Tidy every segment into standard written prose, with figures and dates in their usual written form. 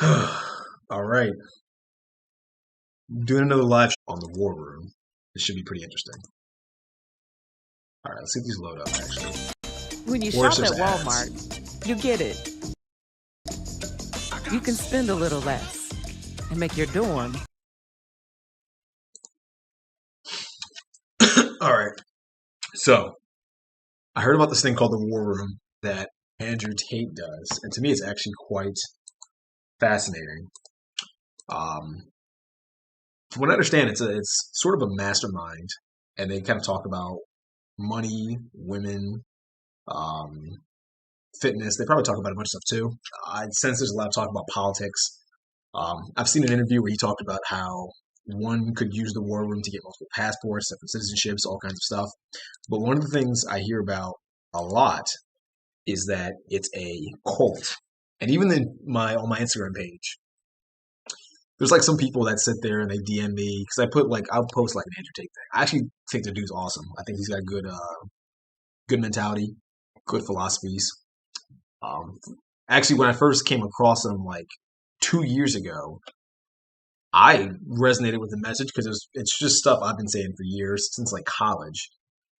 All right. Doing another live on the War Room. This should be pretty interesting. All right, let's see if these load up, actually. When you Or it's shop at just ads. Walmart, you get it. You can spend a little less and make your dorm. All right. So, I heard about this thing called the War Room that Andrew Tate does. And to me, it's actually quite fascinating. From what I understand, it's sort of a mastermind. And they kind of talk about money, women, um, fitness. They probably talk about a bunch of stuff too. I sense there's a lot of talk about politics. I've seen an interview where he talked about how one could use the war room to get multiple passports, different citizenships, all kinds of stuff. But one of the things I hear about a lot is that it's a cult. And even on my Instagram page, there's like some people that sit there and they DM me because I'll post like an Andrew Tate thing. I actually think the dude's awesome. I think he's got good mentality, good philosophies. Um, Actually, when I first came across him like 2 years ago, I resonated with the message because it's just stuff I've been saying for years since like college,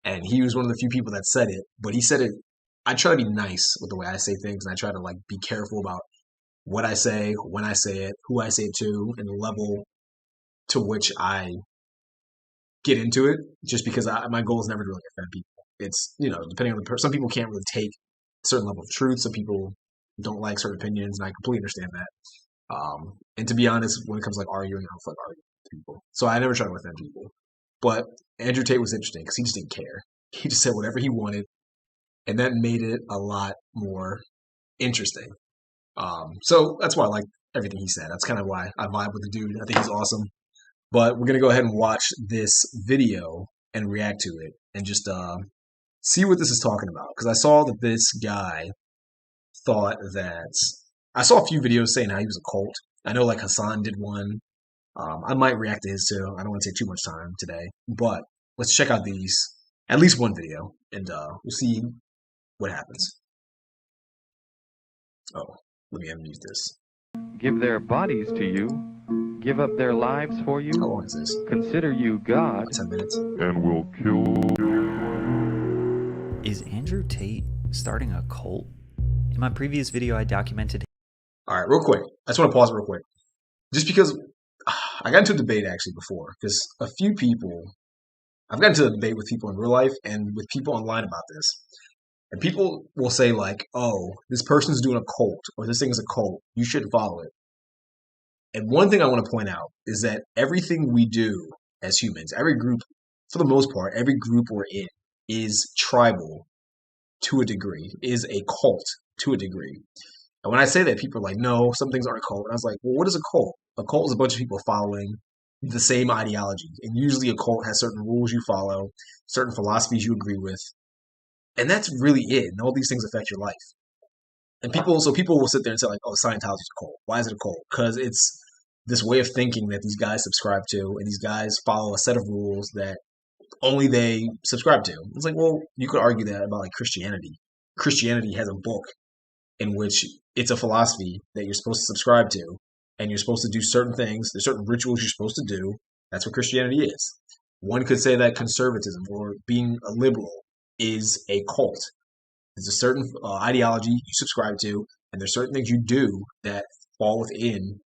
and he was one of the few people that said it. But he said it. I try to be nice with the way I say things, and I try to like be careful about what I say, when I say it, who I say it to, and the level to which I get into it. Just because my goal is never to really offend people. It's depending on the person. Some people can't really take a certain level of truth. Some people don't like certain opinions, and I completely understand that. And to be honest, when it comes to like arguing, I don't feel like arguing with people. So I never try to offend people. But Andrew Tate was interesting because he just didn't care. He just said whatever he wanted, and that made it a lot more interesting. So that's why I like everything he said. That's kind of why I vibe with the dude. I think he's awesome. But we're gonna go ahead and watch this video and react to it and just see what this is talking about. Because I saw that this guy thought that I saw a few videos saying how he was a cult. I know like Hassan did one. I might react to his too. I don't want to take too much time today, but let's check out these at least one video and we'll see what happens. Oh, let me unmute this. Give their bodies to you, give up their lives for How you, long is this? consider you God, 10 minutes. and will kill. Is Andrew Tate starting a cult? In my previous video, I documented. All right, real quick. I just want to pause real quick. Just because I got into a debate actually before, because I've gotten into a debate with people in real life and with people online about this. And people will say like, oh, this person's doing a cult or this thing is a cult. You shouldn't follow it. And one thing I want to point out is that everything we do as humans, every group, for the most part, every group we're in is tribal to a degree, is a cult to a degree. And when I say that, people are like, no, some things aren't a cult. And I was like, well, what is a cult? A cult is a bunch of people following the same ideology. And usually a cult has certain rules you follow, certain philosophies you agree with. And that's really it. And all these things affect your life. And people will sit there and say like, oh, Scientology's a cult. Why is it a cult? Because it's this way of thinking that these guys subscribe to, and these guys follow a set of rules that only they subscribe to. It's like, well, you could argue that about like Christianity. Christianity has a book in which it's a philosophy that you're supposed to subscribe to, and you're supposed to do certain things. There's certain rituals you're supposed to do. That's what Christianity is. One could say that conservatism or being a liberal is a cult. There's a certain ideology you subscribe to, and there's certain things you do that fall within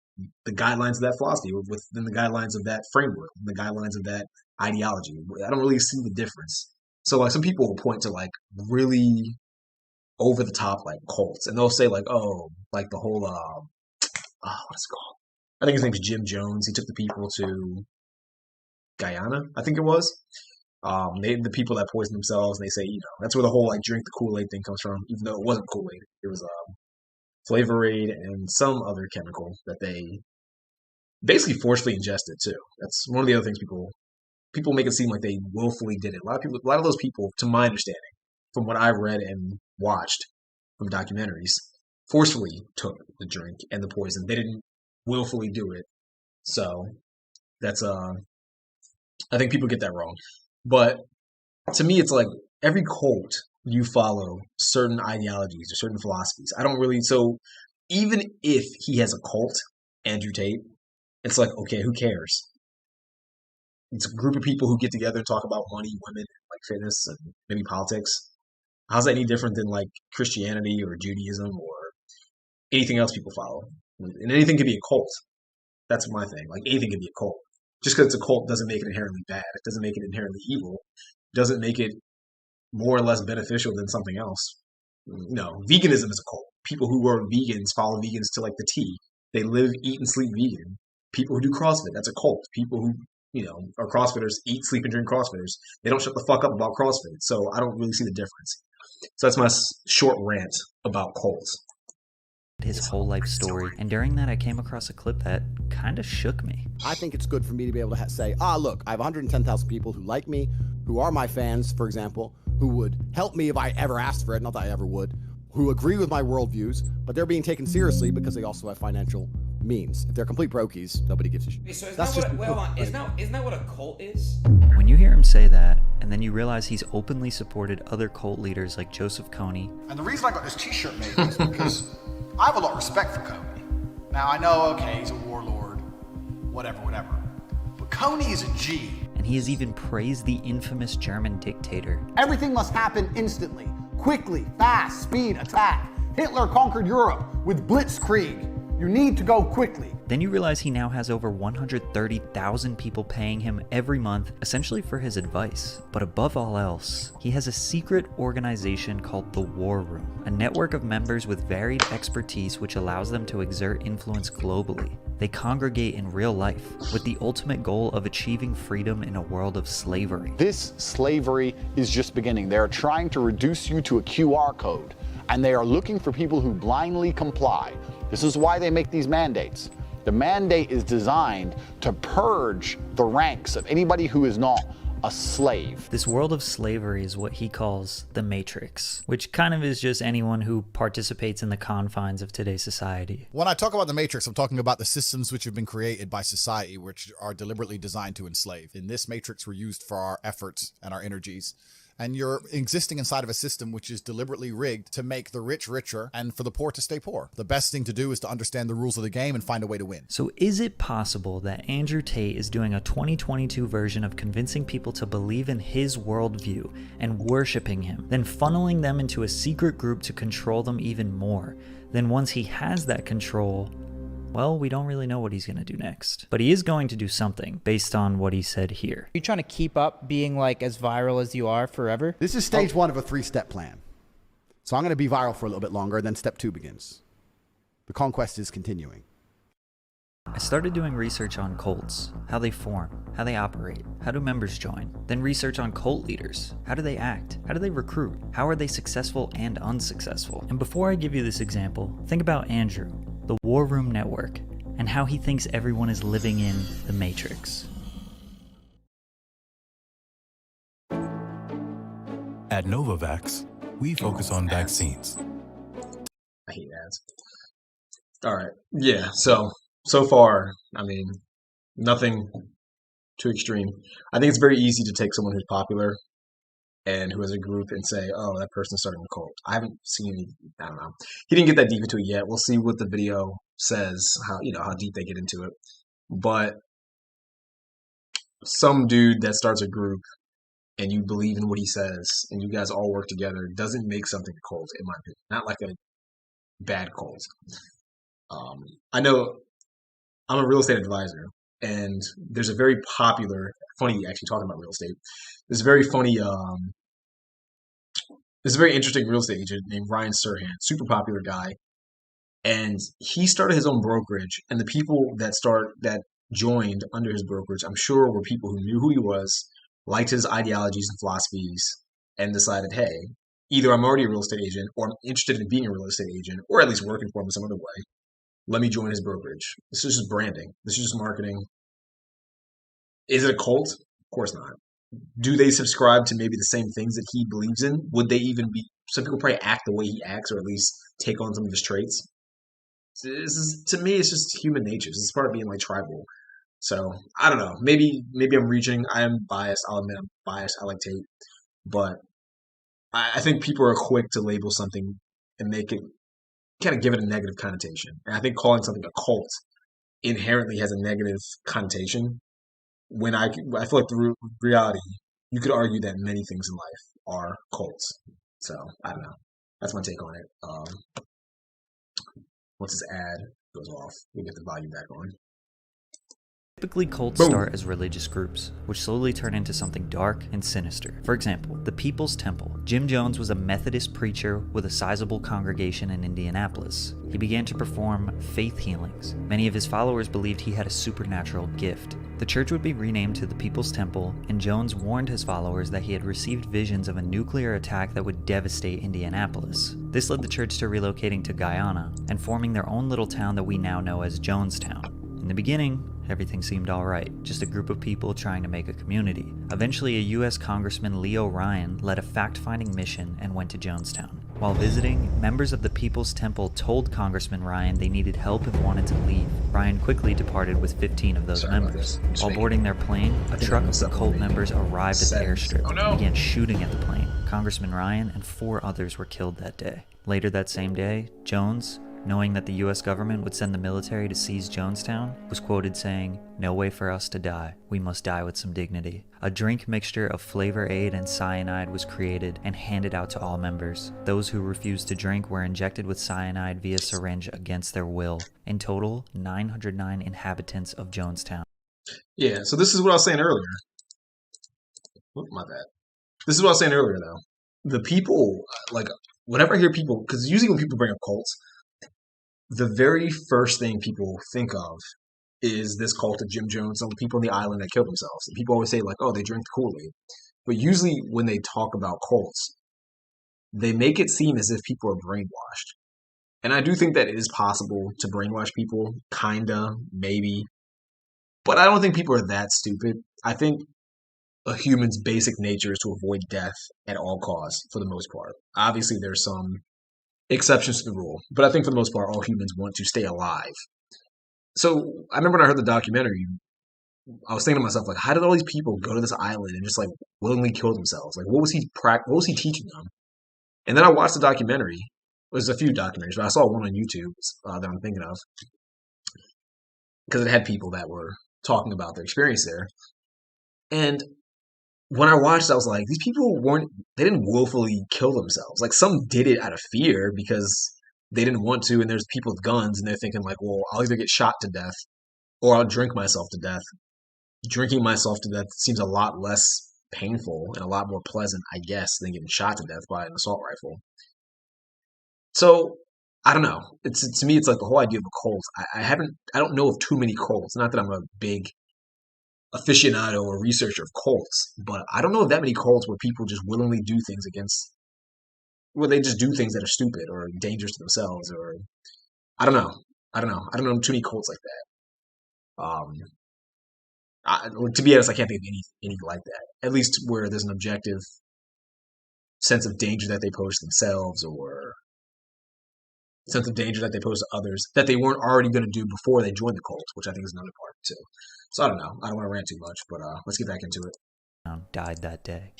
the guidelines of that philosophy, within the guidelines of that framework, the guidelines of that ideology. I don't really see the difference. So like some people will point to like really over the top like cults, and they'll say like, oh, like the whole what's it called? I think his name's Jim Jones. He took the people to Guyana, I think it was. The people that poison themselves, and they say, that's where the whole like drink the Kool-Aid thing comes from, even though it wasn't Kool-Aid. It was Flavor Aid and some other chemical that they basically forcefully ingested too. That's one of the other things people make it seem like they willfully did it. A lot of those people, to my understanding, from what I read and watched from documentaries, forcefully took the drink and the poison. They didn't willfully do it. So that's I think people get that wrong. But to me, it's like every cult you follow certain ideologies or certain philosophies. I don't really. So even if he has a cult, Andrew Tate, it's like, okay, who cares? It's a group of people who get together and talk about money, women, like fitness, and maybe politics. How's that any different than like Christianity or Judaism or anything else people follow? And anything can be a cult. That's my thing. Like anything can be a cult. Just because it's a cult doesn't make it inherently bad. It doesn't make it inherently evil. It doesn't make it more or less beneficial than something else. No, veganism is a cult. People who are vegans follow vegans to like the T. They live, eat, and sleep vegan. People who do CrossFit, that's a cult. People who, are CrossFitters, eat, sleep, and drink CrossFitters. They don't shut the fuck up about CrossFit. So I don't really see the difference. So that's my short rant about cults. His whole life story, and during that I came across a clip that kind of shook me. I think it's good for me to be able to say, look, I have 110,000 people who like me, who are my fans, for example, who would help me if I ever asked for it, not that I ever would, who agree with my worldviews, but they're being taken seriously because they also have financial means. If they're complete brokies, nobody gives a shit. So isn't that what a cult is? When you hear him say that, and then you realize he's openly supported other cult leaders like Joseph Kony. And the reason I got this t-shirt made is because I have a lot of respect for Kony. Now I know, okay, he's a warlord, whatever. But Kony is a G. And he has even praised the infamous German dictator. Everything must happen instantly, quickly, fast, speed, attack. Hitler conquered Europe with blitzkrieg. You need to go quickly. Then you realize he now has over 130,000 people paying him every month, essentially for his advice. But above all else, he has a secret organization called the War Room, a network of members with varied expertise which allows them to exert influence globally. They congregate in real life, with the ultimate goal of achieving freedom in a world of slavery. This slavery is just beginning. They're trying to reduce you to a QR code, and they are looking for people who blindly comply. This is why they make these mandates. The mandate is designed to purge the ranks of anybody who is not a slave. This world of slavery is what he calls the Matrix, which kind of is just anyone who participates in the confines of today's society. When I talk about the Matrix, I'm talking about the systems which have been created by society, which are deliberately designed to enslave. In this Matrix, we're used for our efforts and our energies. And you're existing inside of a system which is deliberately rigged to make the rich richer and for the poor to stay poor. The best thing to do is to understand the rules of the game and find a way to win. So is it possible that Andrew Tate is doing a 2022 version of convincing people to believe in his worldview and worshiping him, then funneling them into a secret group to control them even more? Then once he has that control, well, we don't really know what he's going to do next. But he is going to do something based on what he said here. You're trying to keep up being like as viral as you are forever? This is stage one of a 3-step plan. So I'm going to be viral for a little bit longer, then step 2 begins. The conquest is continuing. I started doing research on cults, how they form, how they operate, how do members join, then research on cult leaders. How do they act? How do they recruit? How are they successful and unsuccessful? And before I give you this example, think about Andrew, the War Room Network, and how he thinks everyone is living in the Matrix. At Novavax, we focus on vaccines. I hate ads. All right. Yeah. So far, I mean, nothing too extreme. I think it's very easy to take someone who's popular and who has a group and say, oh, that person's starting a cult. I haven't seen any, I don't know. He didn't get that deep into it yet. We'll see what the video says, how deep they get into it. But some dude that starts a group and you believe in what he says and you guys all work together doesn't make something a cult, in my opinion. Not like a bad cult. I know I'm a real estate advisor, and there's a very popular, funny actually talking about real estate, there's a very funny, there's a very interesting real estate agent named Ryan Serhant, super popular guy, and he started his own brokerage, and the people that joined under his brokerage, I'm sure were people who knew who he was, liked his ideologies and philosophies, and decided, hey, either I'm already a real estate agent, or I'm interested in being a real estate agent, or at least working for him in some other way. Let me join his brokerage. This is just branding. This is just marketing. Is it a cult? Of course not. Do they subscribe to maybe the same things that he believes in? Would they even be... Some people probably act the way he acts, or at least take on some of his traits. To me, it's just human nature. This is part of being like tribal. So, I don't know. Maybe I'm reaching. I am biased. I'll admit I'm biased. I like Tate. But I think people are quick to label something and make it kind of give it a negative connotation. And I think calling something a cult inherently has a negative connotation. When I feel like the reality, you could argue that many things in life are cults. So I don't know. That's my take on it. Once this ad goes off, we'll get the volume back on. Typically, cults start as religious groups, which slowly turn into something dark and sinister. For example, the People's Temple. Jim Jones was a Methodist preacher with a sizable congregation in Indianapolis. He began to perform faith healings. Many of his followers believed he had a supernatural gift. The church would be renamed to the People's Temple, and Jones warned his followers that he had received visions of a nuclear attack that would devastate Indianapolis. This led the church to relocating to Guyana and forming their own little town that we now know as Jonestown. In the beginning, everything seemed alright, just a group of people trying to make a community. Eventually, a US Congressman Leo Ryan led a fact-finding mission and went to Jonestown. While visiting, members of the People's Temple told Congressman Ryan they needed help and wanted to leave. Ryan quickly departed with 15 of those members. While boarding their plane, a truck of the cult members arrived at the airstrip and began shooting at the plane. Congressman Ryan and 4 others were killed that day. Later that same day, Jones, knowing that the US government would send the military to seize Jonestown, was quoted saying, "No way for us to die. We must die with some dignity." A drink mixture of Flavor Aid and cyanide was created and handed out to all members. Those who refused to drink were injected with cyanide via syringe against their will. In total, 909 inhabitants of Jonestown. Yeah, so this is what I was saying earlier. Oh, my bad. This is what I was saying earlier, though. The people, like, whenever I hear people, because usually when people bring up cults, the very first thing people think of is this cult of Jim Jones and the people on the island that killed themselves. And people always say, like, oh, they drink the Kool-Aid. But usually when they talk about cults, they make it seem as if people are brainwashed. And I do think that it is possible to brainwash people, kinda, maybe. But I don't think people are that stupid. I think a human's basic nature is to avoid death at all costs, for the most part. Obviously, there's some exceptions to the rule, but I think for the most part, all humans want to stay alive. So I remember when I heard the documentary, I was thinking to myself, like, how did all these people go to this island and just like willingly kill themselves? Like, what was he teaching them? And then I watched the documentary. There's a few documentaries, but I saw one on YouTube that I'm thinking of because it had people that were talking about their experience there. And when I watched, I was like, these people they didn't willfully kill themselves. Like, some did it out of fear because they didn't want to, and there's people with guns, and they're thinking, like, well, I'll either get shot to death or I'll drink myself to death. Drinking myself to death seems a lot less painful and a lot more pleasant, I guess, than getting shot to death by an assault rifle. So, I don't know. To me, it's like the whole idea of a cult. I don't know of too many cults. Not that I'm a big aficionado or researcher of cults, but I don't know of that many cults where people just willingly do things where they just do things that are stupid or dangerous to themselves, or I don't know. I don't know too many cults like that. To be honest, I can't think of any like that. At least where there's an objective sense of danger that they pose to themselves, or sense of danger that they pose to others that they weren't already going to do before they joined the cult, which I think is another part too. So I don't know. I don't want to rant too much, but let's get back into it. Died that day.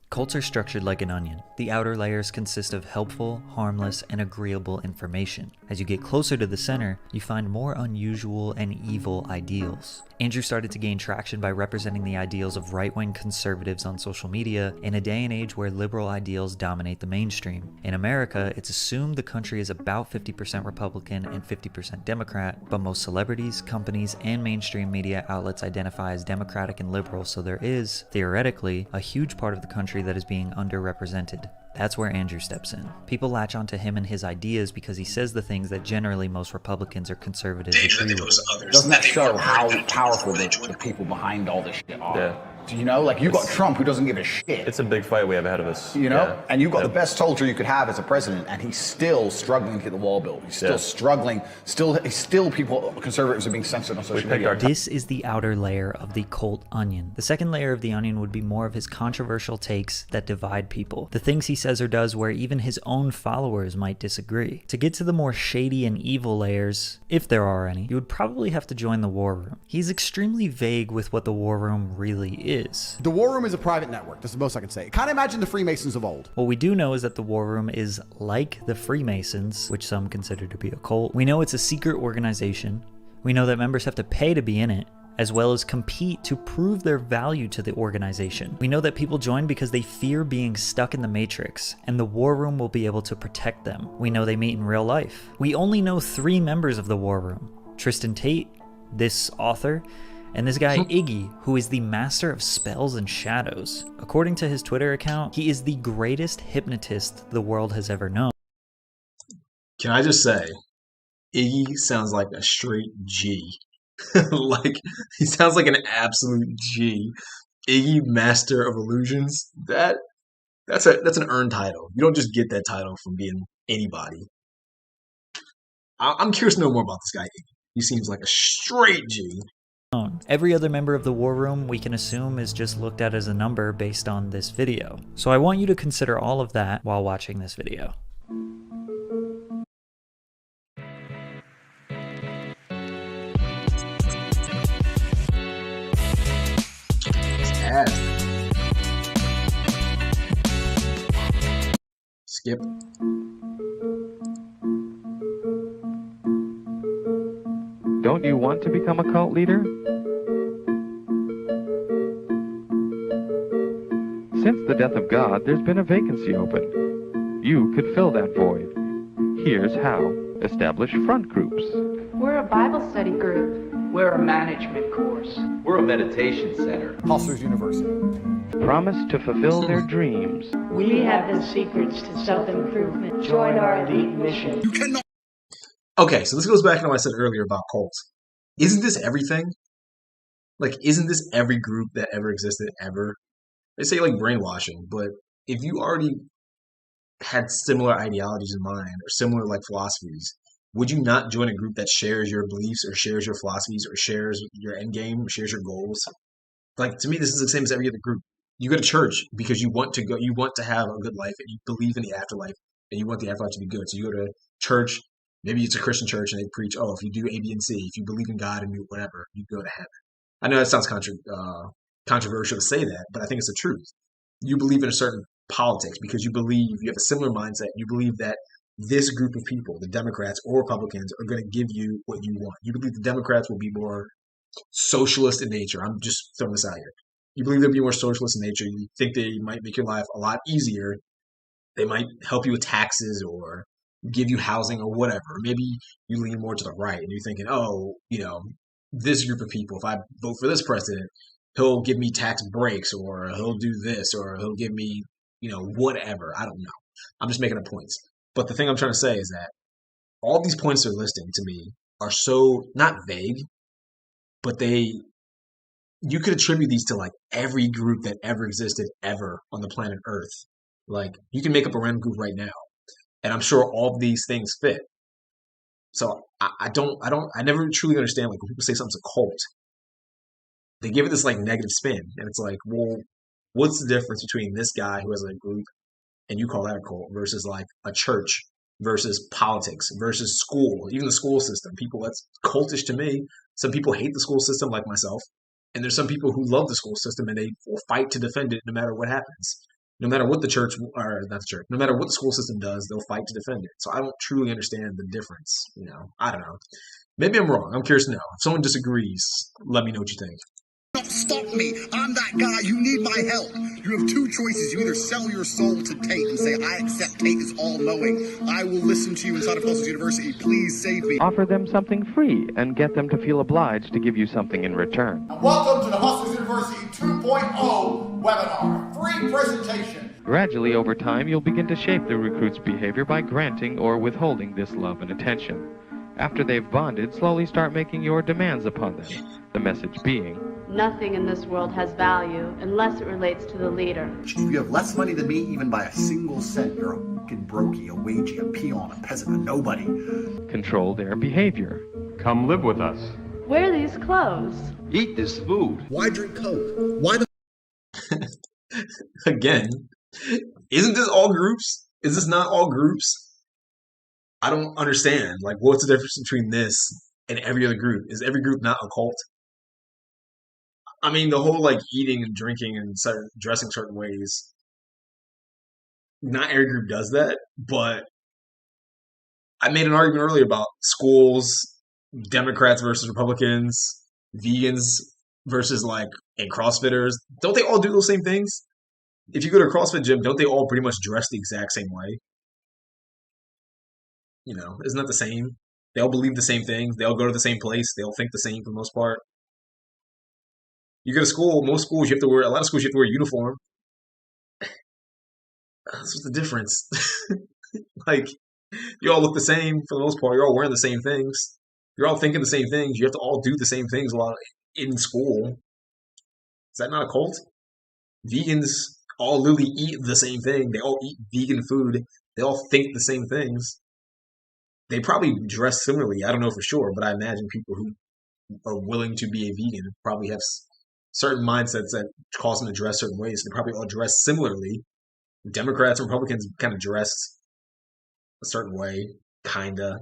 Cults are structured like an onion. The outer layers consist of helpful, harmless, and agreeable information. As you get closer to the center, you find more unusual and evil ideals. Andrew started to gain traction by representing the ideals of right-wing conservatives on social media in a day and age where liberal ideals dominate the mainstream. In America, it's assumed the country is about 50% Republican and 50% Democrat, but most celebrities, companies, and mainstream media outlets identify as Democratic and liberal, so there is, theoretically, a huge part of the country that is being underrepresented. That's where Andrew steps in. People latch onto him and his ideas because he says the things that generally most Republicans or conservatives agree with. Doesn't that show how powerful the people behind all this shit are? Yeah. Do you know? Like, you've got Trump, who doesn't give a shit. It's a big fight we have ahead of us. You know? Yeah. And you've got the best soldier you could have as a president, and he's still struggling to get the wall built. He's still struggling. Still people, conservatives are being censored on social media. This is the outer layer of the cult onion. The second layer of the onion would be more of his controversial takes that divide people. The things he says or does where even his own followers might disagree. To get to the more shady and evil layers, if there are any, you would probably have to join the war room. He's extremely vague with what the war room really is. The War Room is a private network. That's the most I can say. Kind of imagine the Freemasons of old. What we do know is that the War Room is like the Freemasons, which some consider to be a cult. We know it's a secret organization. We know that members have to pay to be in it, as well as compete to prove their value to the organization. We know that people join because they fear being stuck in the Matrix, and the War Room will be able to protect them. We know they meet in real life. We only know 3 members of the War Room: Tristan Tate, this author, and this guy Iggy, who is the master of spells and shadows. According to his Twitter account, he is the greatest hypnotist the world has ever known. Can I just say, Iggy sounds like a straight G. Like, he sounds like an absolute G. Iggy, Master of Illusions. That's an earned title. You don't just get that title from being anybody. I'm curious to know more about this guy, Iggy. He seems like a straight G. Every other member of the War Room we can assume is just looked at as a number based on this video. So I want you to consider all of that while watching this video. Skip. Don't you want to become a cult leader? Since the death of God, there's been a vacancy open. You could fill that void. Here's how. Establish front groups. We're a Bible study group. We're a management course. We're a meditation center. Hustlers University. Promise to fulfill their dreams. We have the secrets to self-improvement. Join our elite mission. You cannot. Okay, so this goes back to what I said earlier about cults. Isn't this everything? Like, isn't this every group that ever existed ever? They say like brainwashing, but if you already had similar ideologies in mind or similar like philosophies, would you not join a group that shares your beliefs or shares your philosophies or shares your end game or shares your goals? Like, to me, this is the same as every other group. You go to church because you want to have a good life and you believe in the afterlife and you want the afterlife to be good. So you go to church, maybe it's a Christian church and they preach, oh, if you do A, B, and C, if you believe in God and do whatever, you go to heaven. I know that sounds controversial to say that, but I think it's the truth. You believe in a certain politics because you believe you have a similar mindset. You believe that this group of people, the Democrats or Republicans, are going to give you what you want. You believe the Democrats will be more socialist in nature. I'm just throwing this out here. You believe they'll be more socialist in nature. You think they might make your life a lot easier. They might help you with taxes or give you housing or whatever. Maybe you lean more to the right and you're thinking, oh, this group of people, if I vote for this president, he'll give me tax breaks or he'll do this or he'll give me, whatever. I don't know. I'm just making a point. But the thing I'm trying to say is that all these points they're listing to me are so not vague, but you could attribute these to like every group that ever existed ever on the planet Earth. Like, you can make up a random group right now, and I'm sure all of these things fit. So I never truly understand, like, when people say something's a cult, they give it this like negative spin, and it's like, well, what's the difference between this guy who has a group and you call that a cult versus like a church versus politics versus school, even the school system? People, that's cultish to me. Some people hate the school system, like myself, and there's some people who love the school system and they will fight to defend it no matter what happens. No matter what the church, or not the church, no matter what the school system does, they'll fight to defend it. So I don't truly understand the difference. I don't know. Maybe I'm wrong. I'm curious to know. If someone disagrees, let me know what you think. Don't stop me. I'm that guy. You need my help. You have two choices. You either sell your soul to Tate and say, I accept Tate is all-knowing. I will listen to you inside of Hustlers University. Please save me. Offer them something free and get them to feel obliged to give you something in return. Welcome to the Hustlers University 2.0 webinar. Free presentation. Gradually, over time, you'll begin to shape the recruit's behavior by granting or withholding this love and attention. After they've bonded, slowly start making your demands upon them. The message being, Nothing in this world has value unless it relates to the leader. If you have less money than me, even by a single cent, you're a fucking brokey, a wagey, a peon, a peasant, a nobody. Control their behavior. Come live with us. Wear these clothes. Eat this food. Why drink Coke? Why the... Again, isn't this all groups? Is this not all groups? I don't understand. Like, what's the difference between this and every other group? Is every group not a cult? I mean, the whole like eating and drinking and dressing certain ways. Not every group does that, but I made an argument earlier about schools, Democrats versus Republicans, vegans versus like and CrossFitters. Don't they all do those same things? If you go to a CrossFit gym, don't they all pretty much dress the exact same way? You know, isn't that the same? They all believe the same things. They all go to the same place. They all think the same for the most part. You go to school, most schools you have to wear. A lot of schools you have to wear a uniform. That's what's the difference. Like, you all look the same for the most part. You're all wearing the same things. You're all thinking the same things. You have to all do the same things while in school. Is that not a cult? Vegans all literally eat the same thing. They all eat vegan food. They all think the same things. They probably dress similarly. I don't know for sure, but I imagine people who are willing to be a vegan probably have certain mindsets that cause them to dress certain ways. They probably all dress similarly. Democrats and Republicans kind of dress a certain way, kinda.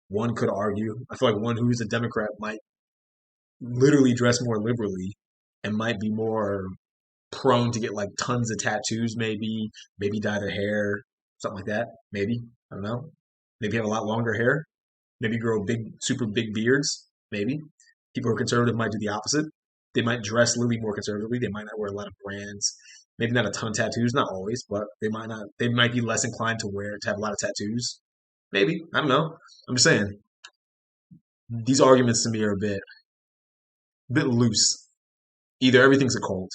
One could argue. I feel like one who's a Democrat might literally dress more liberally and might be more prone to get like tons of tattoos, maybe dye their hair, something like that. Maybe. I don't know. Maybe have a lot longer hair. Maybe grow big, super big beards. Maybe. People who are conservative might do the opposite. They might dress literally more conservatively. They might not wear a lot of brands. Maybe not a ton of tattoos, not always, but they might not. They might be less inclined to have a lot of tattoos. Maybe. I don't know. I'm just saying. These arguments to me are a bit loose. Either everything's a cult,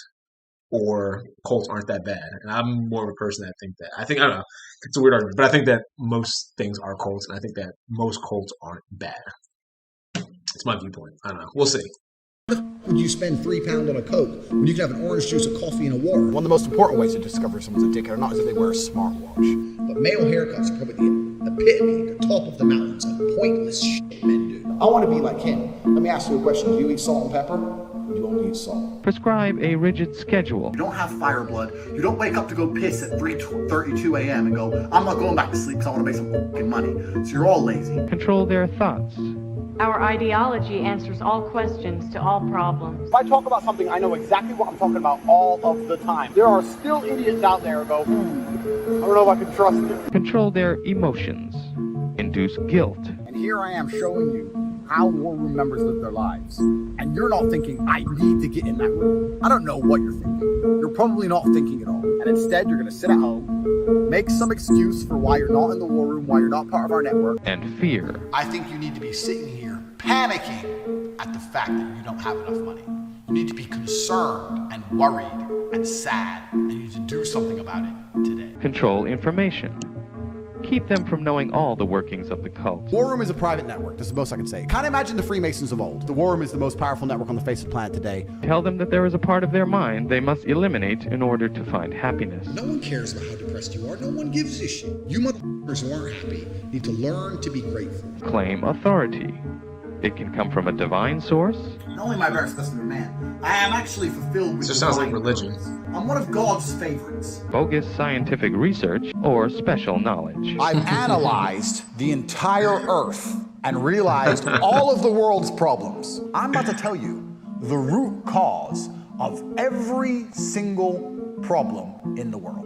or cults aren't that bad. And I'm more of a person that think that. I don't know. It's a weird argument, but I think that most things are cults, and I think that most cults aren't bad. It's my viewpoint. I don't know. We'll see. Would you spend £3 on a Coke when you can have an orange juice, a coffee, and a water? One of the most important ways to discover if someone's a dickhead or not is if they wear a smartwatch. But male haircuts are probably the epitome, the top of the mountains of pointless shit men do. I want to be like him. Let me ask you a question. Do you eat salt and pepper? Or do you only eat salt? Prescribe a rigid schedule. You don't have fire blood. You don't wake up to go piss at 3:32 a.m. and go, I'm not going back to sleep because I want to make some fucking money. So you're all lazy. Control their thoughts. Our ideology answers all questions to all problems. If I talk about something, I know exactly what I'm talking about all of the time. There are still idiots out there who go, I don't know if I can trust it. Control their emotions. Induce guilt. And here I am showing you how war room members live their lives. And you're not thinking, I need to get in that room. I don't know what you're thinking. You're probably not thinking at all. And instead, you're going to sit at home, make some excuse for why you're not in the war room, why you're not part of our network. And fear. I think you need to be sitting here panicking at the fact that you don't have enough money. You need to be concerned and worried and sad, and you need to do something about it today. Control information. Keep them from knowing all the workings of the cult. War Room is a private network. That's the most I can say. Kind of imagine the Freemasons of old. The War Room is the most powerful network on the face of the planet today. Tell them that there is a part of their mind they must eliminate in order to find happiness. No one cares about how depressed you are. No one gives a shit. You motherfuckers who aren't happy need to learn to be grateful. Claim authority. It can come from a divine source. Not only am I a better specimen man, I am actually fulfilled with It just sounds like religion. I'm one of God's favorites. Bogus scientific research or special knowledge. I've analyzed the entire Earth and realized all of the world's problems. I'm about to tell you the root cause of every single problem in the world.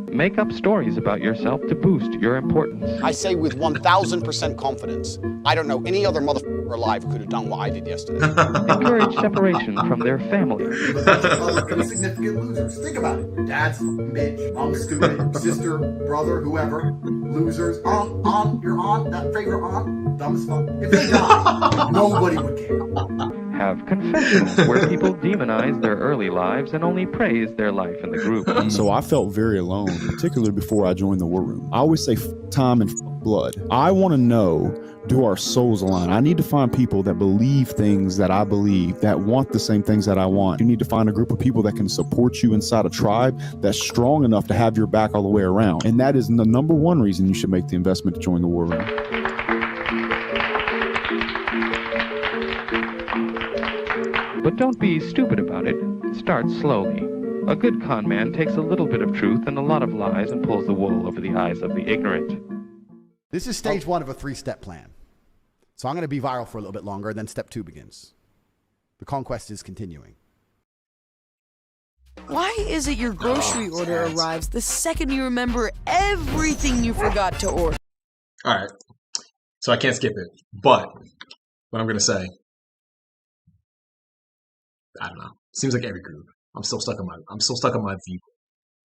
Make up stories about yourself to boost your importance. I say with 1,000% confidence, I don't know any other motherfucker alive who could have done what I did yesterday. Encourage separation from their family. Insignificant losers. Think about it. Your dad's a bitch, mom's stupid, sister, brother, whoever. Losers. Your aunt, that favorite aunt, dumb as fuck. If they die, nobody would care. Have confessions where people demonize their early lives and only praise their life in the group. So I felt very alone, particularly before I joined the War Room. I always say time and blood. I want to know, do our souls align? I need to find people that believe things that I believe, that want the same things that I want. You need to find a group of people that can support you inside a tribe that's strong enough to have your back all the way around. And that is the number one reason you should make the investment to join the War Room. But don't be stupid about it. Start slowly. A good con man takes a little bit of truth and a lot of lies and pulls the wool over the eyes of the ignorant. This is stage one of a 3-step plan. So I'm going to be viral for a little bit longer, then step 2 begins. The conquest is continuing. Why is it your grocery order arrives the second you remember everything you forgot to order? All right, so I can't skip it. But what I'm gonna say, I don't know. Seems like every group. I'm still stuck on my view.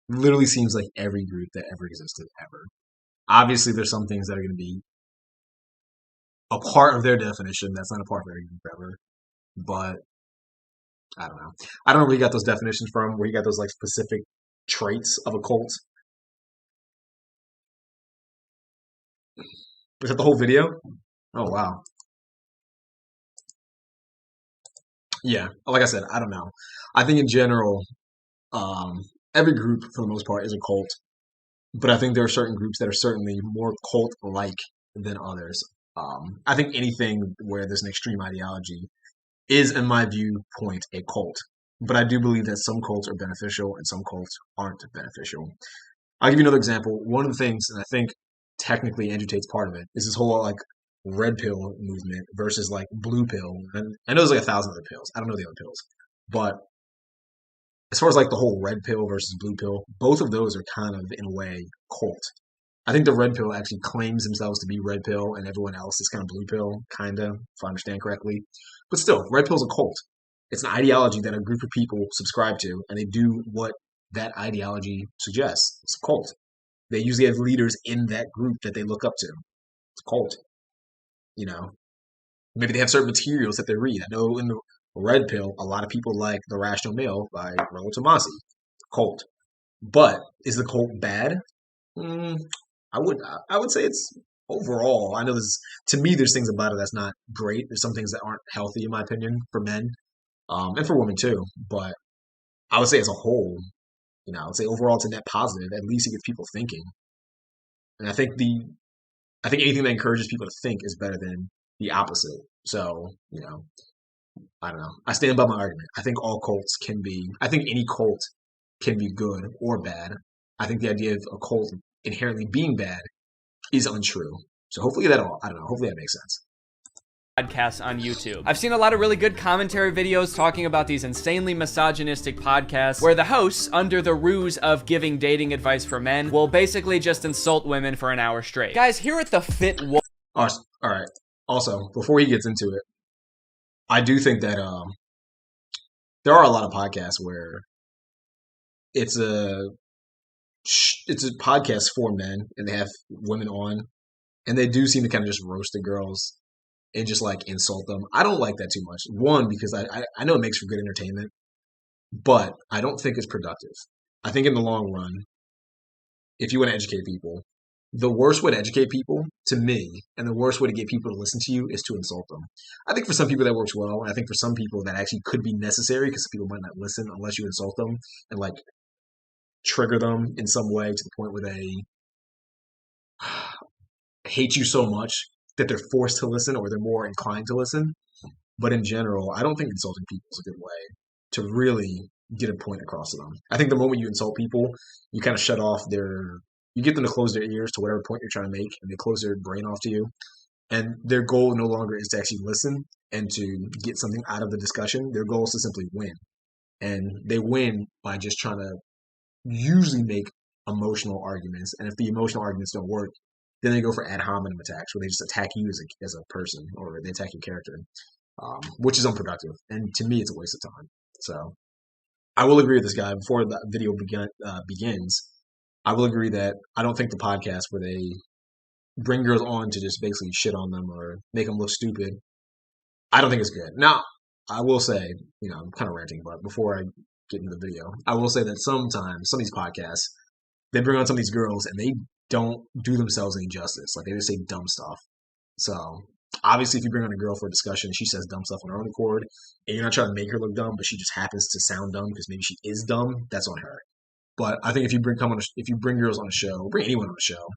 Literally seems like every group that ever existed ever. Obviously, there's some things that are gonna be a part of their definition that's not a part of every group ever. But I don't know. I don't know where you got those definitions from, where you got those like specific traits of a cult. Was that the whole video? Oh wow. Yeah, like I said, I don't know. I think in general, um, every group for the most part is a cult, but I think there are certain groups that are certainly more cult-like than others. I think anything where there's an extreme ideology is, in my viewpoint, a cult. But I do believe that some cults are beneficial and some cults aren't beneficial. I'll give you another example. One of the things, and I think technically Andrew Tate's part of it, is this whole like red pill movement versus like blue pill. And I know there's like 1,000 other pills. I don't know the other pills. But as far as like the whole red pill versus blue pill, both of those are kind of in a way cult. I think the red pill actually claims themselves to be red pill and everyone else is kind of blue pill, kind of, if I understand correctly. But still, red pill's a cult. It's an ideology that a group of people subscribe to and they do what that ideology suggests. It's a cult. They usually have leaders in that group that they look up to. It's a cult. You know, maybe they have certain materials that they read. I know in the red pill, a lot of people like The Rational Male by Rollo Tomasi. Cult. But is the cult bad? I would say it's overall. I know to me there's things about it that's not great. There's some things that aren't healthy in my opinion for men, and for women too. But I would say as a whole, I would say overall it's a net positive. At least it gets people thinking. And I think anything that encourages people to think is better than the opposite. So, I don't know. I stand by my argument. I think any cult can be good or bad. I think the idea of a cult inherently being bad is untrue. So hopefully I don't know. Hopefully that makes sense. Podcasts on YouTube. I've seen a lot of really good commentary videos talking about these insanely misogynistic podcasts where the hosts, under the ruse of giving dating advice for men, will basically just insult women for an hour straight. Guys, here at the Fit Wolf. All right. Also, before he gets into it, I do think that there are a lot of podcasts where it's a podcast for men and they have women on and they do seem to kind of just roast the girls and just like insult them. I don't like that too much. One, because I know it makes for good entertainment, but I don't think it's productive. I think in the long run, if you want to educate people, the worst way to educate people, to me, and the worst way to get people to listen to you is to insult them. I think for some people that works well, and I think for some people that actually could be necessary because people might not listen unless you insult them and like trigger them in some way to the point where they hate you so much that they're forced to listen or they're more inclined to listen. But in general, I don't think insulting people is a good way to really get a point across to them. I think the moment you insult people, you kind of shut off you get them to close their ears to whatever point you're trying to make, and they close their brain off to you. And their goal no longer is to actually listen and to get something out of the discussion. Their goal is to simply win. And they win by just trying to usually make emotional arguments. And if the emotional arguments don't work, then they go for ad hominem attacks, where they just attack you as a person, or they attack your character, which is unproductive. And to me, it's a waste of time. So I will agree with this guy. Before the video begins, I will agree that I don't think the podcast where they bring girls on to just basically shit on them or make them look stupid, I don't think it's good. Now, I will say, I'm kind of ranting, but before I get into the video, I will say that sometimes some of these podcasts, they bring on some of these girls and they don't do themselves any justice. Like, they just say dumb stuff. So obviously, if you bring on a girl for a discussion, she says dumb stuff on her own accord, and you're not trying to make her look dumb, but she just happens to sound dumb because maybe she is dumb, that's on her. But I think if you bring girls on a show, or bring anyone on a show,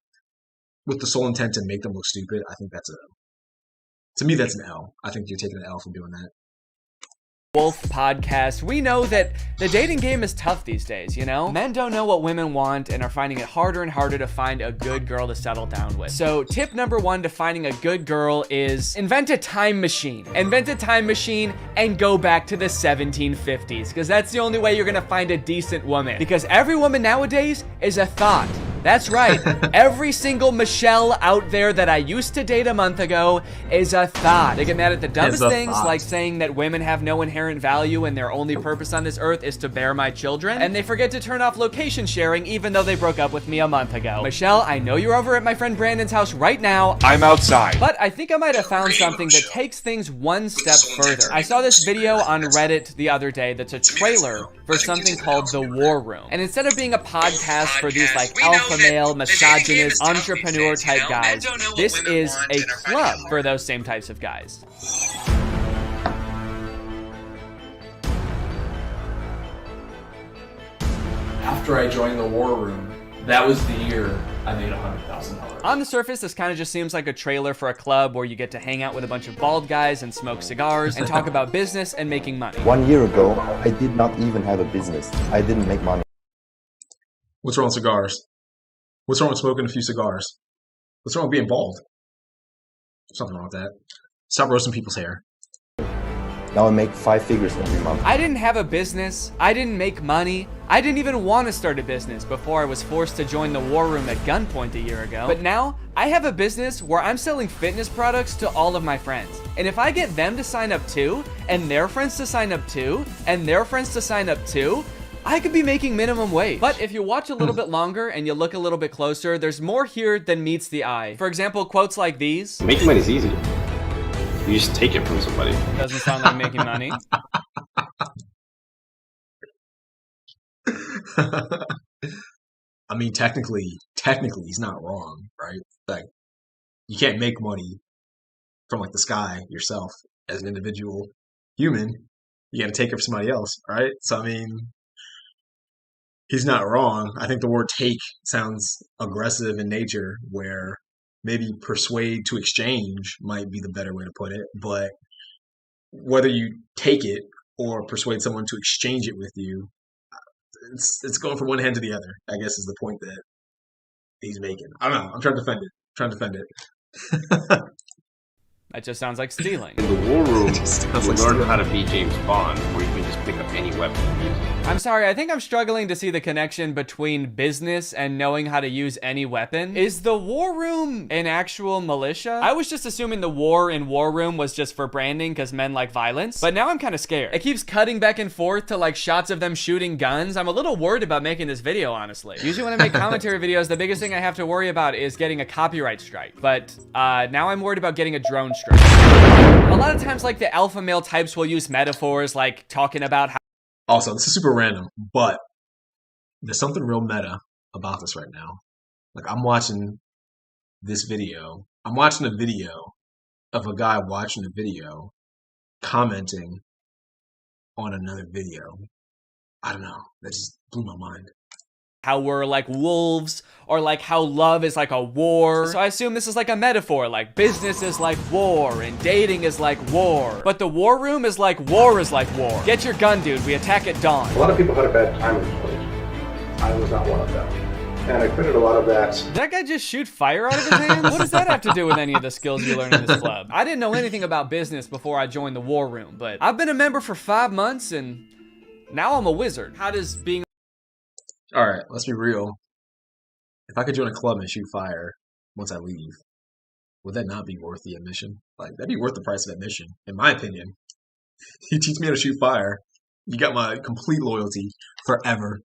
with the sole intent to make them look stupid, I think to me that's an L. I think you're taking an L for doing that. Wolf podcast, we know that the dating game is tough these days, you know? Men don't know what women want and are finding it harder and harder to find a good girl to settle down with. So tip number 1 to finding a good girl is invent a time machine. Invent a time machine and go back to the 1750s, because that's the only way you're gonna find a decent woman. Because every woman nowadays is a thought. That's right. Every single Michelle out there that I used to date a month ago is a thought. They get mad at the dumbest things, like saying that women have no inherent value and their only purpose on this earth is to bear my children. And they forget to turn off location sharing even though they broke up with me a month ago. Michelle, I know you're over at my friend Brandon's house right now. I'm outside. But I think I might have found something that takes things one step further. I saw this video on Reddit the other day that's a trailer for something called The War Room. And instead of being a podcast for these like alpha male, misogynist, entrepreneur type guys, this is a club for those same types of guys. After I joined the War Room, that was the year I made $100,000. On the surface, this kind of just seems like a trailer for a club where you get to hang out with a bunch of bald guys and smoke cigars and talk about business and making money. 1 year ago, I did not even have a business. I didn't make money. What's wrong with cigars? What's wrong with smoking a few cigars? What's wrong with being bald? There's nothing wrong with that. Stop roasting people's hair. Now I make 5 figures every month. I didn't have a business. I didn't make money. I didn't even want to start a business before I was forced to join the War Room at gunpoint a year ago. But now, I have a business where I'm selling fitness products to all of my friends. And if I get them to sign up too, and their friends to sign up too, and their friends to sign up too, I could be making minimum wage. But if you watch a little bit longer and you look a little bit closer, there's more here than meets the eye. For example, quotes like these. Making money is easy. You just take it from somebody. Doesn't sound like making money. I mean, technically, he's not wrong, right? Like, you can't make money from like the sky yourself as an individual human. You got to take it from somebody else, right? So I mean, he's not wrong. I think the word "take" sounds aggressive in nature, where maybe persuade to exchange might be the better way to put it. But whether you take it or persuade someone to exchange it with you, it's going from one hand to the other, I guess, is the point that he's making. I don't know. I'm trying to defend it. That just sounds like stealing. In the War Room, you learn how to be James Bond, where you can just pick up any weapon and use it. I'm sorry, I think I'm struggling to see the connection between business and knowing how to use any weapon. Is the War Room an actual militia? I was just assuming the war in War Room was just for branding because men like violence, but now I'm kind of scared. It keeps cutting back and forth to like shots of them shooting guns. I'm a little worried about making this video, honestly. Usually when I make commentary videos, the biggest thing I have to worry about is getting a copyright strike, but now I'm worried about getting a drone strike. A lot of times, like, the alpha male types will use metaphors like talking about how. Also, this is super random, but there's something real meta about this right now. Like, I'm watching this video. I'm watching a video of a guy watching a video commenting on another video. I don't know. That just blew my mind. How we're like wolves, or like how love is like a war. So I assume this is like a metaphor, like business is like war and dating is like war. But the War Room is like war is like war. Get your gun, dude. We attack at dawn. A lot of people had a bad time in this place. I was not one of them. And I credit a lot of that. Did that guy just shoot fire out of his hands? What does that have to do with any of the skills you learn in this club? I didn't know anything about business before I joined the War Room, but I've been a member for 5 months and now I'm a wizard. How does being... All right, let's be real. If I could join a club and shoot fire once I leave, would that not be worth the admission? Like, that'd be worth the price of admission, in my opinion. You teach me how to shoot fire, you got my complete loyalty forever.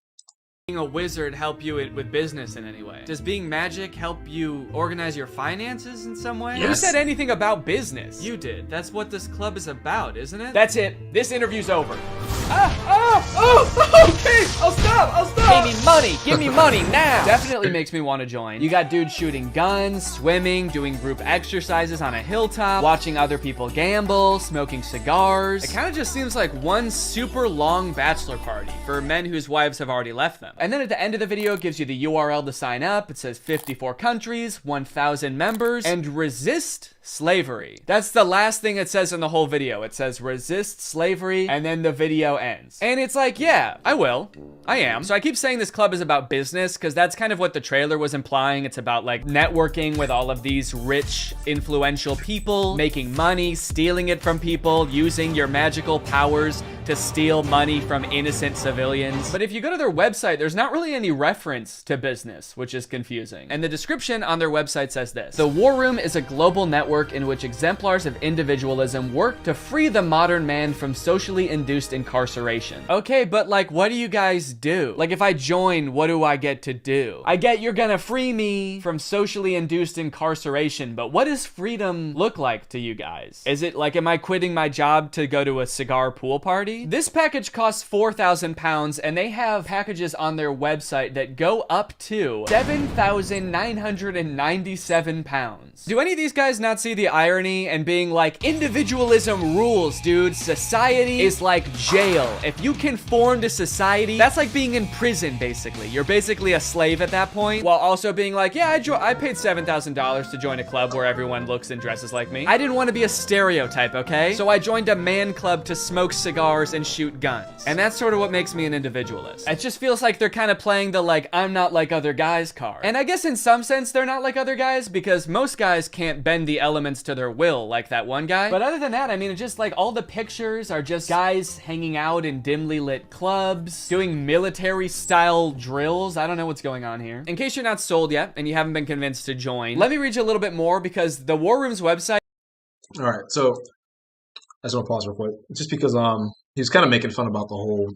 Being a wizard help you with business in any way? Does being magic help you organize your finances in some way? Yes. Who said anything about business? You did. That's what this club is about, isn't it? That's it. This interview's over. Okay, I'll stop. Pay me money. Give me money now. Definitely makes me want to join. You got dudes shooting guns, swimming, doing group exercises on a hilltop, watching other people gamble, smoking cigars. It kind of just seems like one super long bachelor party for men whose wives have already left them. And then at the end of the video, it gives you the URL to sign up. It says 54 countries, 1,000 members, and resist slavery. That's the last thing it says in the whole video. It says resist slavery, and then the video ends. And it's like, yeah, I will. I am. So I keep saying this club is about business because that's kind of what the trailer was implying. It's about like networking with all of these rich, influential people, making money, stealing it from people, using your magical powers to steal money from innocent civilians. But if you go to their website, there's not really any reference to business, which is confusing. And the description on their website says this: the War Room is a global network in which exemplars of individualism work to free the modern man from socially induced incarceration. Okay, but like, what do you guys do? Like, if I join, what do I get to do? I get you're gonna free me from socially induced incarceration, but what does freedom look like to you guys? Is it like, am I quitting my job to go to a cigar pool party? This package costs £4,000, and they have packages on their website that go up to £7,997. Do any of these guys not see the irony and being like, individualism rules, dude. Society is like jail. If you conform to society, that's like being in prison, basically. You're basically a slave at that point, while also being like, yeah, I paid $7,000 to join a club where everyone looks and dresses like me. I didn't want to be a stereotype, okay? So I joined a man club to smoke cigars and shoot guns. And that's sort of what makes me an individualist. It just feels like they're kind of playing the like, I'm not like other guys card. And I guess in some sense they're not like other guys because most guys can't bend the elements to their will like that one guy. But other than that, I mean, it's just like all the pictures are just guys hanging out in dimly lit clubs, doing military style drills. I don't know what's going on here. In case you're not sold yet and you haven't been convinced to join, let me read you a little bit more because the War Room's website. All right, so I just want to pause real quick, just because he was kind of making fun about the whole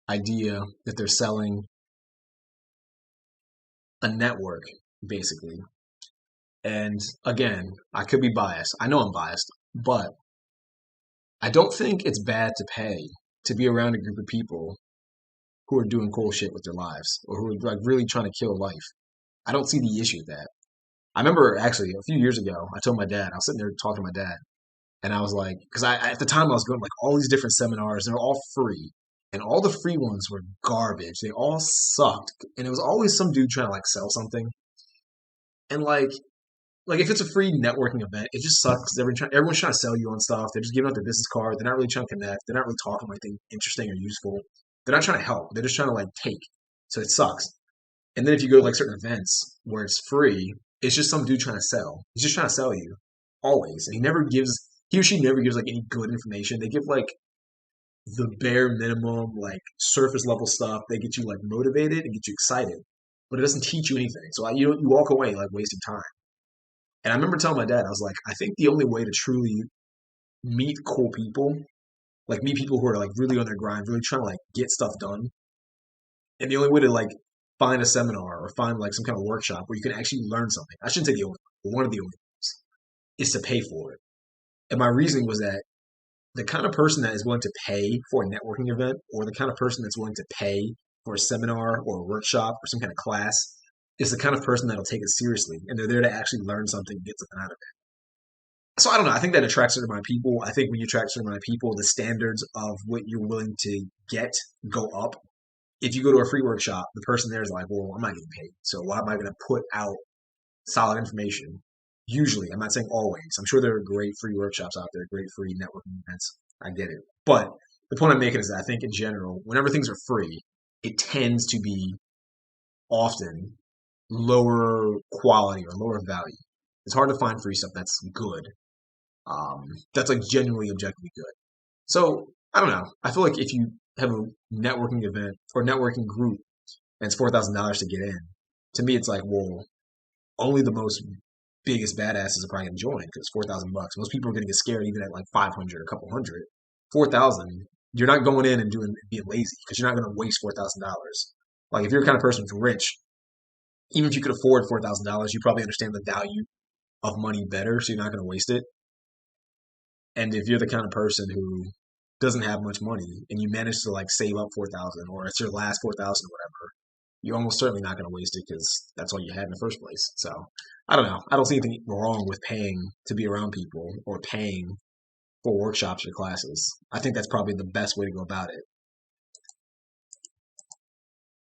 idea that they're selling a network, basically. And again, I could be biased. I know I'm biased, but I don't think it's bad to pay to be around a group of people who are doing cool shit with their lives or who are like really trying to kill life. I don't see the issue with that. I remember actually a few years ago, I told my dad, I was sitting there talking to my dad, and I was like, because at the time I was going like all these different seminars, and they're all free, and all the free ones were garbage. They all sucked, and it was always some dude trying to like sell something. And like if it's a free networking event, it just sucks because everyone's trying to sell you on stuff. They're just giving out their business card. They're not really trying to connect. They're not really talking about anything interesting or useful. They're not trying to help. They're just trying to like take. So it sucks. And then if you go to like certain events where it's free, it's just some dude trying to sell. He's just trying to sell you always. And he or she never gives like any good information. They give like the bare minimum, like surface level stuff. They get you like motivated and get you excited, but it doesn't teach you anything. So you walk away like wasting time. And I remember telling my dad, I was like, I think the only way to truly meet cool people, like meet people who are like really on their grind, really trying to like get stuff done, and the only way to like find a seminar or find like some kind of workshop where you can actually learn something. I shouldn't say the only one, but one of the only ones is to pay for it. And my reasoning was that the kind of person that is willing to pay for a networking event, or the kind of person that's willing to pay for a seminar or a workshop or some kind of class, is the kind of person that'll take it seriously, and they're there to actually learn something and get something out of it. So I don't know. I think that attracts certain amount of people. I think when you attract certain amount of people, the standards of what you're willing to get go up. If you go to a free workshop, the person there is like, well, I'm not getting paid, so why am I going to put out solid information? Usually, I'm not saying always. I'm sure there are great free workshops out there, great free networking events. I get it. But the point I'm making is that I think in general, whenever things are free, it tends to be often lower quality or lower value. It's hard to find free stuff that's good. That's like genuinely objectively good. So I don't know. I feel like if you have a networking event or networking group and it's $4,000 to get in, to me it's like, well, only the most biggest badasses are probably going to join because it's $4,000. Most people are going to get scared even at like 500, a couple hundred. 4,000, you're not going in and being lazy because you're not going to waste $4,000. Like if you're the kind of person who's rich, even if you could afford $4,000, you probably understand the value of money better, so you're not going to waste it. And if you're the kind of person who doesn't have much money and you manage to like save up 4,000 or it's your last 4,000 or whatever, you're almost certainly not going to waste it because that's all you had in the first place. So I don't know. I don't see anything wrong with paying to be around people or paying for workshops or classes. I think that's probably the best way to go about it.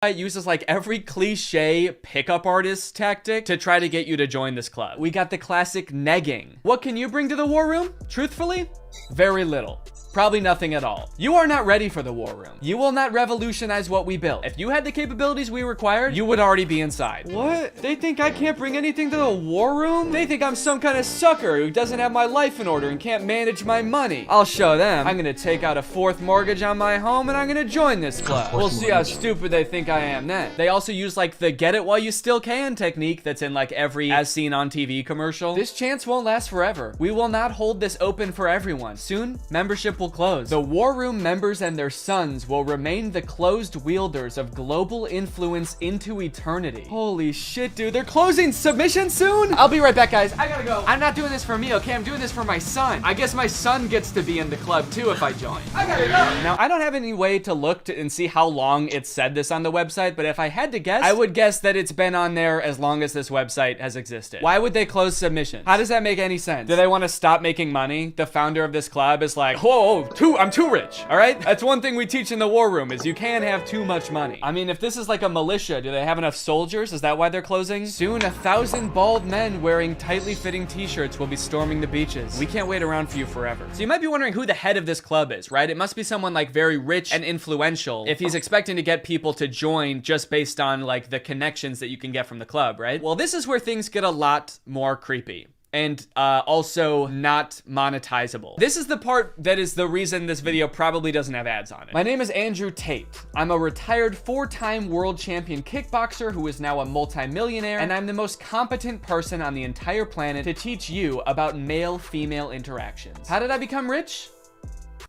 It uses like every cliche pickup artist tactic to try to get you to join this club. We got the classic negging. What can you bring to the war room? Truthfully, very little. Probably nothing at all. You are not ready for the war room. You will not revolutionize what we built. If you had the capabilities we required, you would already be inside. What? They think I can't bring anything to the war room? They think I'm some kind of sucker who doesn't have my life in order and can't manage my money. I'll show them. I'm gonna take out a 4th mortgage on my home and I'm gonna join this club. We'll see how stupid they think I am then. They also use like the get it while you still can technique that's in like every as seen on TV commercial. This chance won't last forever. We will not hold this open for everyone. Soon, membership will close. The war room members and their sons will remain the closed wielders of global influence into eternity. Holy shit, dude. They're closing submission soon? I'll be right back, guys. I gotta go. I'm not doing this for me, okay? I'm doing this for my son. I guess my son gets to be in the club too if I join. I gotta go. Now, I don't have any way to look and see how long it said this on the website, but if I had to guess, I would guess that it's been on there as long as this website has existed. Why would they close submission? How does that make any sense? Do they want to stop making money? The founder of this club is like, whoa, I'm too rich, all right? That's one thing we teach in the war room is you can't have too much money. I mean, if this is like a militia, do they have enough soldiers? Is that why they're closing? Soon, 1,000 bald men wearing tightly fitting t-shirts will be storming the beaches. We can't wait around for you forever. So you might be wondering who the head of this club is, right? It must be someone like very rich and influential if he's expecting to get people to join just based on like the connections that you can get from the club, right? Well, this is where things get a lot more creepy. And also not monetizable. This is the part that is the reason this video probably doesn't have ads on it. My name is Andrew Tate. I'm a retired 4-time world champion kickboxer who is now a multimillionaire, and I'm the most competent person on the entire planet to teach you about male-female interactions. How did I become rich?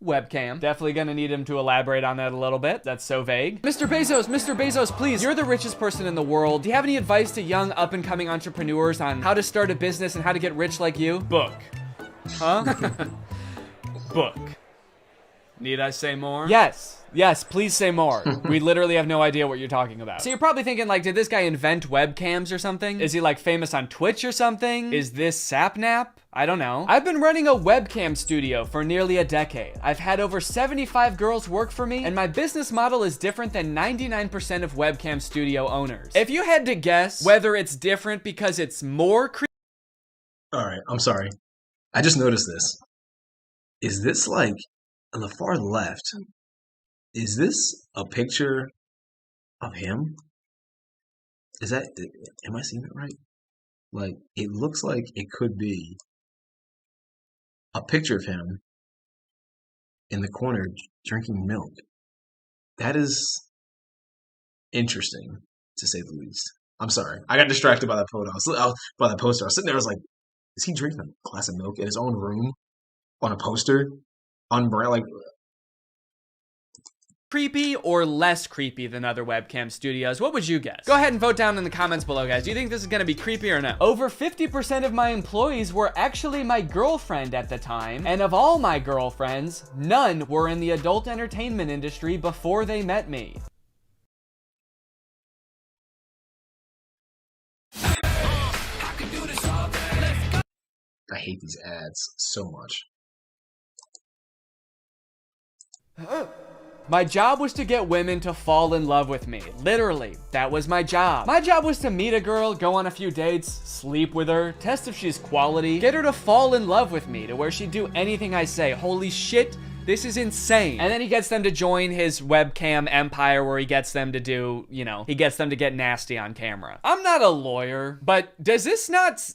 Webcam. Definitely gonna need him to elaborate on that a little bit. That's so vague. Mr. Bezos, please. You're the richest person in the world. Do you have any advice to young up-and-coming entrepreneurs on how to start a business and how to get rich like you? Book. Huh? Book. Need I say more? Yes, please say more. We literally have no idea what you're talking about. So you're probably thinking like, did this guy invent webcams or something? Is he like famous on Twitch or something? Is this Sapnap? I don't know. I've been running a webcam studio for nearly a decade. I've had over 75 girls work for me, and my business model is different than 99% of webcam studio owners. If you had to guess whether it's different because it's more All right, I'm sorry. I just noticed this. Is this like on the far left? Is this a picture of him? Is that, am I seeing it right? Like, it looks like it could be a picture of him in the corner drinking milk. That is interesting, to say the least. I'm sorry. I got distracted by that photo. By that poster. I was sitting there, I was like, is he drinking a glass of milk in his own room on a poster? On brand, like... creepy or less creepy than other webcam studios? What would you guess? Go ahead and vote down in the comments below, guys. Do you think this is gonna be creepy or no? Over 50% of my employees were actually my girlfriend at the time, and of all my girlfriends, none were in the adult entertainment industry before they met me. I hate these ads so much. My job was to get women to fall in love with me. Literally, that was my job. My job was to meet a girl, go on a few dates, sleep with her, test if she's quality, get her to fall in love with me to where she'd do anything I say. Holy shit, this is insane. And then he gets them to join his webcam empire where he gets them to do, you know, he gets them to get nasty on camera. I'm not a lawyer, but does this not...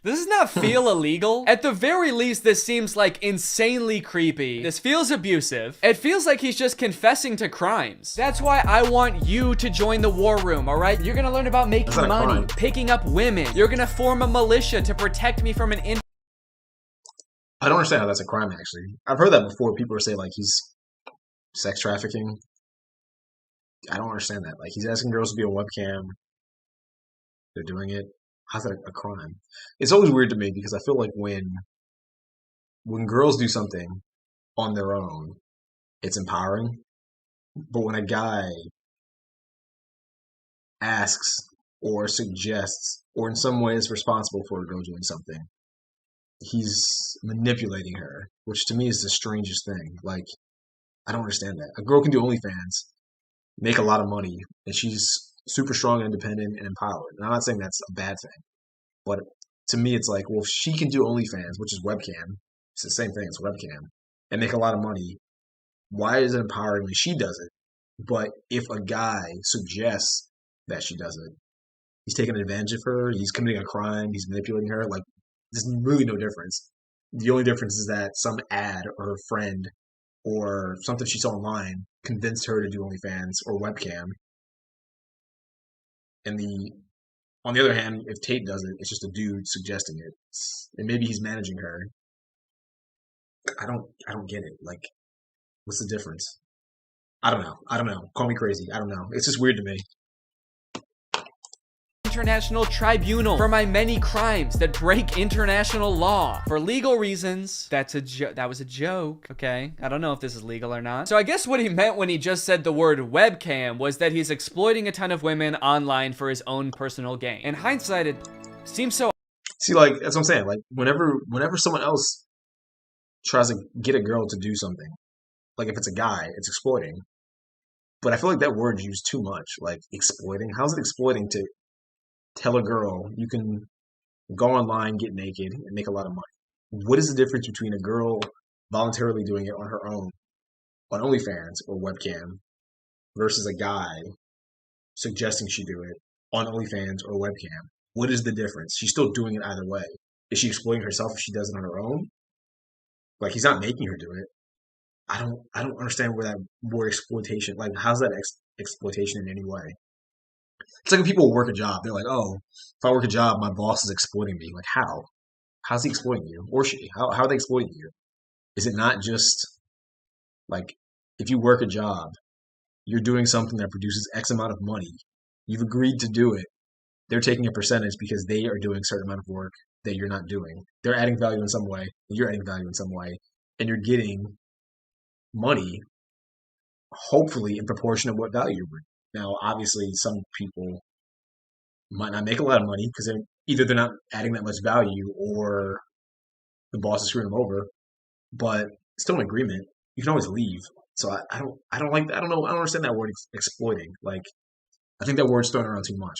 Does this not feel illegal? At the very least, this seems like insanely creepy. This feels abusive. It feels like he's just confessing to crimes. That's why I want you to join the war room, all right? You're gonna learn about making money, picking up women. You're gonna form a militia to protect me from an I don't understand how that's a crime, actually. I've heard that before. People say, like, he's sex trafficking. I don't understand that. Like, he's asking girls to be on webcam. They're doing it. How's that a crime? It's always weird to me because I feel like when girls do something on their own, it's empowering. But when a guy asks or suggests or in some way is responsible for a girl doing something, he's manipulating her, which to me is the strangest thing. Like, I don't understand that. A girl can do OnlyFans, make a lot of money, and she's super strong and independent and empowered. And I'm not saying that's a bad thing, but to me it's like, well, if she can do OnlyFans, which is webcam, it's the same thing, it's webcam, and make a lot of money, why is it empowering when she does it? But if a guy suggests that she does it, he's taking advantage of her, he's committing a crime, he's manipulating her, like, there's really no difference. The only difference is that some ad or her friend or something she saw online convinced her to do OnlyFans or webcam. And on the other hand, if Tate does it, it's just a dude suggesting it. And maybe he's managing her. I don't get it. Like, what's the difference? I don't know. Call me crazy. I don't know. It's just weird to me. International tribunal for my many crimes that break international law. For legal reasons, that was a joke, okay? I don't know if this is legal or not. So I guess what he meant when he just said the word webcam was that he's exploiting a ton of women online for his own personal gain. In hindsight, it seems so... See, like, that's what I'm saying. Like, whenever someone else tries to get a girl to do something, like if it's a guy, it's exploiting. But I feel like that word's used too much. Like, exploiting? How's it exploiting to tell a girl you can go online, get naked, and make a lot of money? What is the difference between a girl voluntarily doing it on her own, on OnlyFans or webcam, versus a guy suggesting she do it on OnlyFans or webcam? What is the difference? She's still doing it either way. Is she exploiting herself if she does it on her own? Like, he's not making her do it. I don't understand where that word exploitation, like, how's that exploitation in any way? It's like when people work a job, they're like, oh, if I work a job, my boss is exploiting me. Like, how? How's he exploiting you? Or she? How are they exploiting you? Is it not just, like, if you work a job, you're doing something that produces X amount of money, you've agreed to do it, they're taking a percentage because they are doing a certain amount of work that you're not doing. They're adding value in some way, you're adding value in some way, and you're getting money, hopefully in proportion to what value you're bringing. Now, obviously, some people might not make a lot of money because either they're not adding that much value or the boss is screwing them over. But still an agreement. You can always leave. So I don't like that. I don't understand that word exploiting. Like, I think that word's thrown around too much.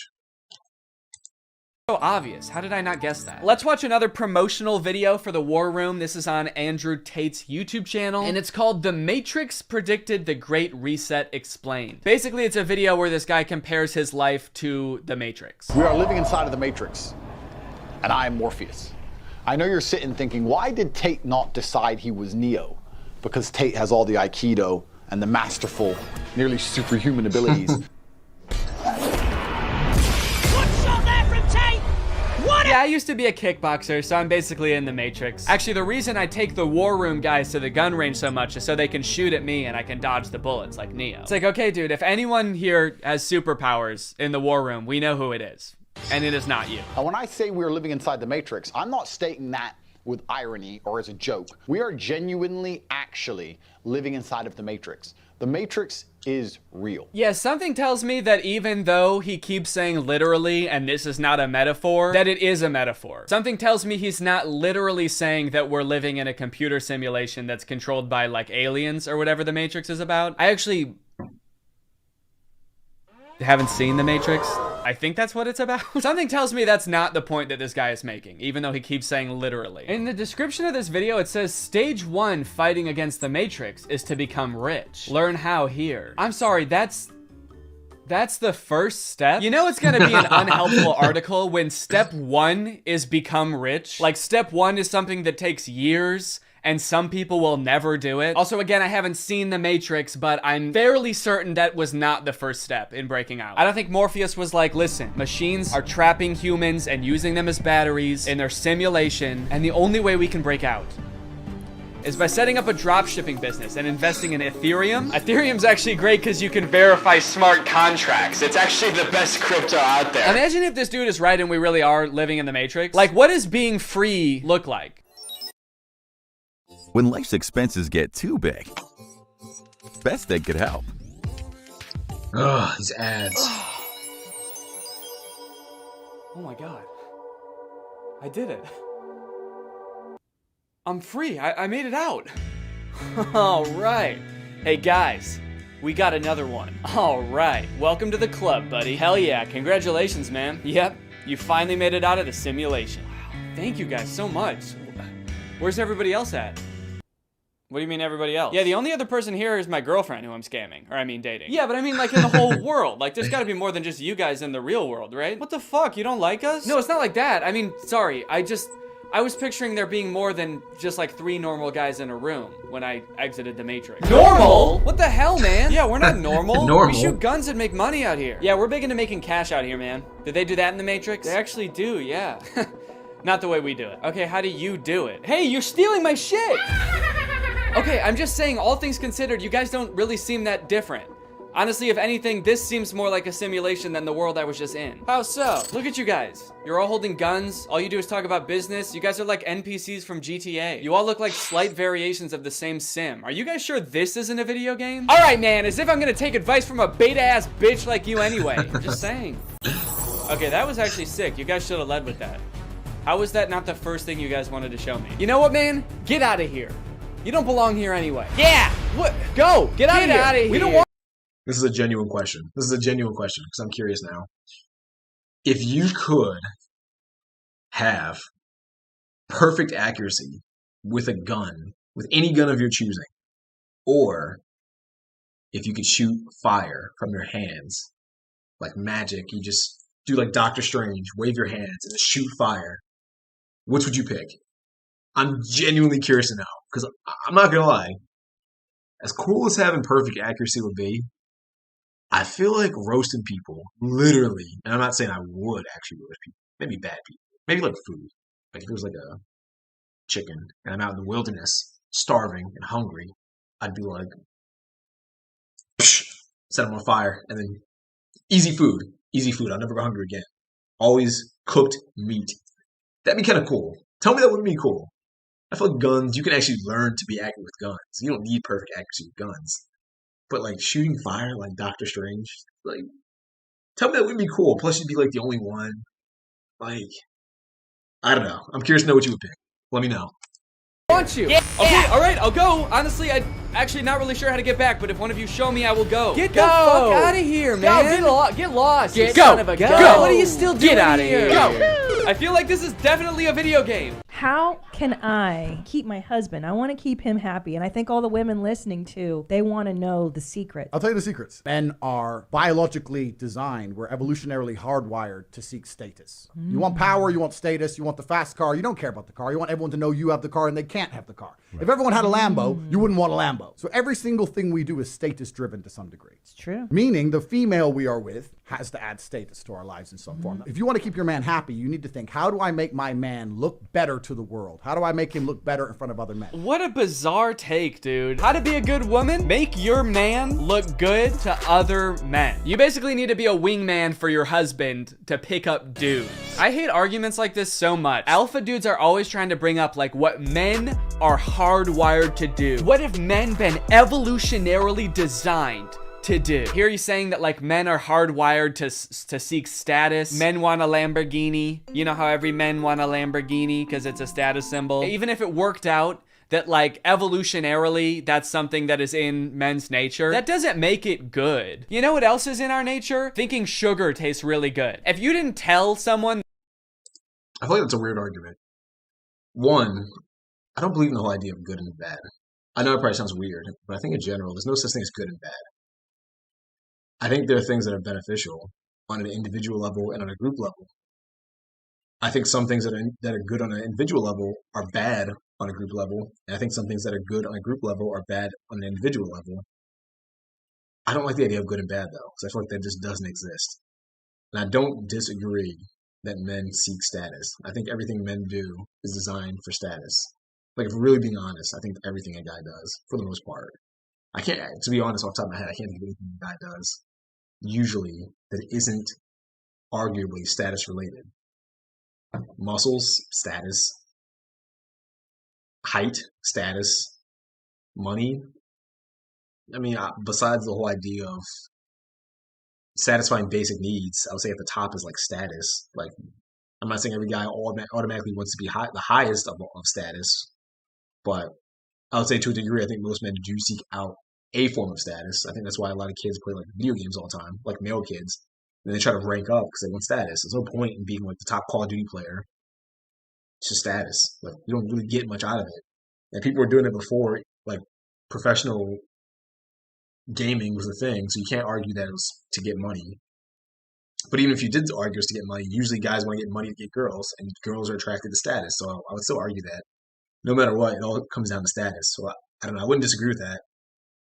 So obvious. How did I not guess that? Let's watch another promotional video for the War Room. This is on Andrew Tate's YouTube channel, and it's called The Matrix Predicted the Great Reset Explained. Basically, it's a video where this guy compares his life to the Matrix. We are living inside of the Matrix, and I am Morpheus. I know you're sitting thinking, why did Tate not decide he was Neo? Because Tate has all the Aikido and the masterful, nearly superhuman abilities. Yeah, I used to be a kickboxer, so I'm basically in the Matrix. Actually, the reason I take the War Room guys to the gun range so much is so they can shoot at me and I can dodge the bullets like Neo. It's like, okay, dude, if anyone here has superpowers in the War Room, we know who it is. And it is not you. And when I say we're living inside the Matrix, I'm not stating that with irony or as a joke. We are genuinely, actually living inside of the Matrix. The Matrix is real. Yeah, something tells me that even though he keeps saying literally, and this is not a metaphor, that it is a metaphor. Something tells me he's not literally saying that we're living in a computer simulation that's controlled by, like, aliens or whatever the Matrix is about. I actually haven't seen the Matrix. I think that's what it's about. Something tells me that's not the point that this guy is making, even though he keeps saying literally. In the description of this video, it says, stage 1 fighting against the Matrix is to become rich. Learn how here. I'm sorry, that's the first step? You know it's gonna be an unhelpful article when step 1 is become rich? Like, step 1 is something that takes years, and some people will never do it. Also, again, I haven't seen The Matrix, but I'm fairly certain that was not the first step in breaking out. I don't think Morpheus was like, listen, machines are trapping humans and using them as batteries in their simulation, and the only way we can break out is by setting up a dropshipping business and investing in Ethereum. Ethereum's actually great because you can verify smart contracts. It's actually the best crypto out there. Imagine if this dude is right and we really are living in the Matrix. Like, what does being free look like? When life's expenses get too big, Best Egg could help. Ugh, these ads. Oh my god. I did it. I'm free. I made it out. Alright. Hey guys, we got another one. Alright, welcome to the club, buddy. Hell yeah, congratulations, man. Yep, you finally made it out of the simulation. Wow, thank you guys so much. Where's everybody else at? What do you mean everybody else? Yeah, the only other person here is my girlfriend who I'm scamming. Or I mean dating. Yeah, but I mean like in the whole world. Like there's gotta be more than just you guys in the real world, right? What the fuck, you don't like us? No, it's not like that. I mean, sorry, I was picturing there being more than just like 3 normal guys in a room when I exited the Matrix. Normal? What the hell, man? Yeah, we're not normal. Normal? We shoot guns and make money out here. Yeah, we're big into making cash out here, man. Did they do that in the Matrix? They actually do, yeah. Not the way we do it. Okay, how do you do it? Hey, you're stealing my shit! Okay, I'm just saying, all things considered, you guys don't really seem that different. Honestly, if anything, this seems more like a simulation than the world I was just in. How so? Look at you guys. You're all holding guns. All you do is talk about business. You guys are like NPCs from GTA. You all look like slight variations of the same sim. Are you guys sure this isn't a video game? All right, man, as if I'm gonna take advice from a beta-ass bitch like you anyway. I'm just saying. Okay, that was actually sick. You guys should have led with that. How was that not the first thing you guys wanted to show me? You know what, man? Get out of here. You don't belong here anyway. Yeah! What? Go! Get out of here! We don't want. This is a genuine question. This is a genuine question because I'm curious now. If you could have perfect accuracy with a gun, with any gun of your choosing, or if you could shoot fire from your hands, like magic, you just do like Doctor Strange, wave your hands and just shoot fire, which would you pick? I'm genuinely curious to know because I'm not gonna lie. As cool as having perfect accuracy would be, I feel like roasting people, literally, and I'm not saying I would actually roast people, maybe bad people, maybe like food. Like if it was like a chicken and I'm out in the wilderness, starving and hungry, I'd be like, psh, set them on fire, and then easy food, I'll never go hungry again. Always cooked meat. That'd be kind of cool. Tell me that would be cool. I feel like guns, you can actually learn to be accurate with guns. You don't need perfect accuracy with guns. But like shooting fire like Doctor Strange, like tell me that would be cool. Plus you'd be like the only one. Like I don't know. I'm curious to know what you would pick. Let me know. Want you. Yeah. Okay, alright, I'll go. Honestly, I'm actually not really sure how to get back, but if one of you show me, I will go. Get the fuck out of here, man. Get lost. Get son of a gun. Go. What are you still doing? Get out of here. Go. I feel like this is definitely a video game. How can I keep my husband? I want to keep him happy. And I think all the women listening too, they want to know the secret. I'll tell you the secrets. Men are biologically designed. We're evolutionarily hardwired to seek status. You want power, you want status, you want the fast car. You don't care about the car. You want everyone to know you have the car and they can't have the car. Right. If everyone had a Lambo, you wouldn't want a Lambo. So every single thing we do is status driven to some degree. It's true. Meaning the female we are with has to add status to our lives in some form. If you want to keep your man happy, you need to think, how do I make my man look better to the world? How do I make him look better in front of other men? What a bizarre take, dude. How to be a good woman? Make your man look good to other men. You basically need to be a wingman for your husband to pick up dudes. I hate arguments like this so much. Alpha dudes are always trying to bring up like what men are hardwired to do. What have men been evolutionarily designed to do? Here he's saying that like men are hardwired to seek status. Men want a Lamborghini. You know how every men want a Lamborghini because it's a status symbol. Even if it worked out that like evolutionarily that's something that is in men's nature, that doesn't make it good. You know what else is in our nature? Thinking sugar tastes really good. If you didn't tell someone, I feel like that's a weird argument. One, I don't believe in the whole idea of good and bad. I know it probably sounds weird, but I think in general, there's no such thing as good and bad. I think there are things that are beneficial on an individual level and on a group level. I think some things that are good on an individual level are bad on a group level, and I think some things that are good on a group level are bad on an individual level. I don't like the idea of good and bad, though, because I feel like that just doesn't exist. And I don't disagree that men seek status. I think everything men do is designed for status. Like, if we're really being honest, I think everything a guy does, for the most part. I can't, to be honest, off the top of my head, I can't think of anything a guy does, usually, that isn't arguably status related. Muscles, status. height, status, money. I mean, besides the whole idea of satisfying basic needs, I would say at the top is like status. Like, I'm not saying every guy automatically wants to be the highest of status, but I would say to a degree, I think most men do seek out a form of status. I think that's why a lot of kids play like video games all the time, like male kids. And they try to rank up because they want status. There's no point in being like the top Call of Duty player. It's just status. Like, you don't really get much out of it. And people were doing it before, like professional gaming was a thing, so you can't argue that it was to get money. But even if you did argue it's to get money, usually guys want to get money to get girls, and girls are attracted to status. So I would still argue that no matter what, it all comes down to status. So I don't know. I wouldn't disagree with that.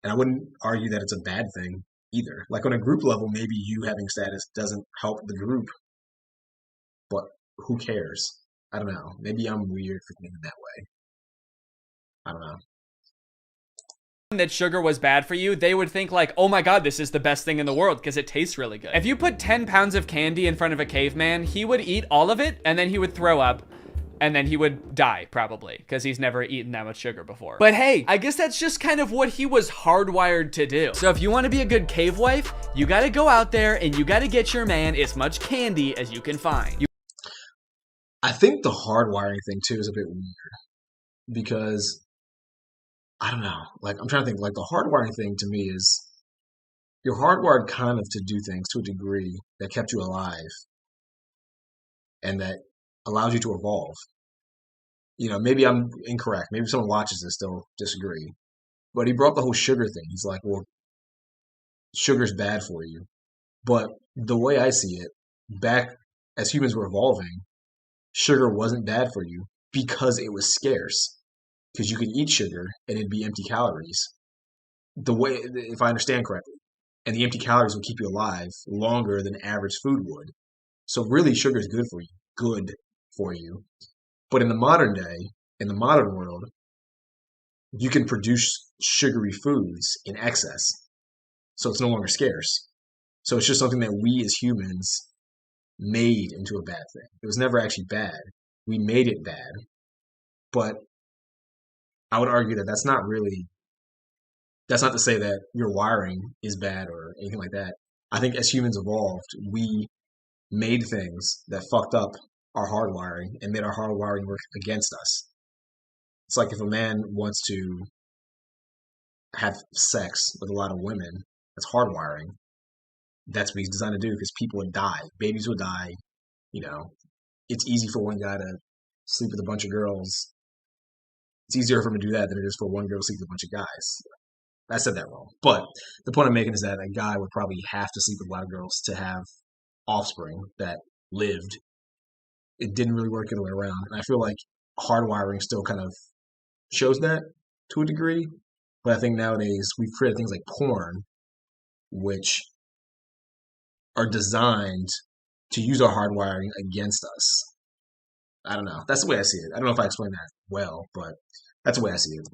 And I wouldn't argue that it's a bad thing either. Like on a group level, maybe you having status doesn't help the group, but who cares? I don't know. Maybe I'm weird for thinking that way. I don't know. That sugar was bad for you, they would think like, oh my god, this is the best thing in the world because it tastes really good. If you put 10 pounds of candy in front of a caveman, he would eat all of it and then he would throw up and then he would die probably because he's never eaten that much sugar before. But hey, I guess that's just kind of what he was hardwired to do. So if you want to be a good cave wife, you got to go out there and you got to get your man as much candy as you can find. I think the hardwiring thing too is a bit weird because I don't know. Like, I'm trying to think. Like, the hardwiring thing to me is you're hardwired kind of to do things to a degree that kept you alive and that allows you to evolve. You know, maybe I'm incorrect. Maybe someone watches this, they'll disagree. But he brought up the whole sugar thing. He's like, well, sugar's bad for you. But the way I see it, back as humans were evolving, sugar wasn't bad for you because it was scarce. Because you could eat sugar and it'd be empty calories. The way, if I understand correctly, and the empty calories will keep you alive longer than average food would. So really, sugar is good for you. But in the modern day, in the modern world, you can produce sugary foods in excess, so it's no longer scarce. So it's just something that we as humans made into a bad thing. It was never actually bad. We made it bad, but I would argue that that's not to say that your wiring is bad or anything like that. I think as humans evolved, we made things that fucked up our hardwiring and made our hardwiring work against us. It's like if a man wants to have sex with a lot of women, that's hardwiring. That's what he's designed to do because people would die. Babies would die. You know, it's easy for one guy to sleep with a bunch of girls. It's easier for him to do that than it is for one girl to sleep with a bunch of guys. I said that wrong. But the point I'm making is that a guy would probably have to sleep with a lot of girls to have offspring that lived. It didn't really work the other way around. And I feel like hardwiring still kind of shows that to a degree. But I think nowadays we've created things like porn, which are designed to use our hardwiring against us. I don't know. That's the way I see it. I don't know if I explained that well, but that's the way I see it.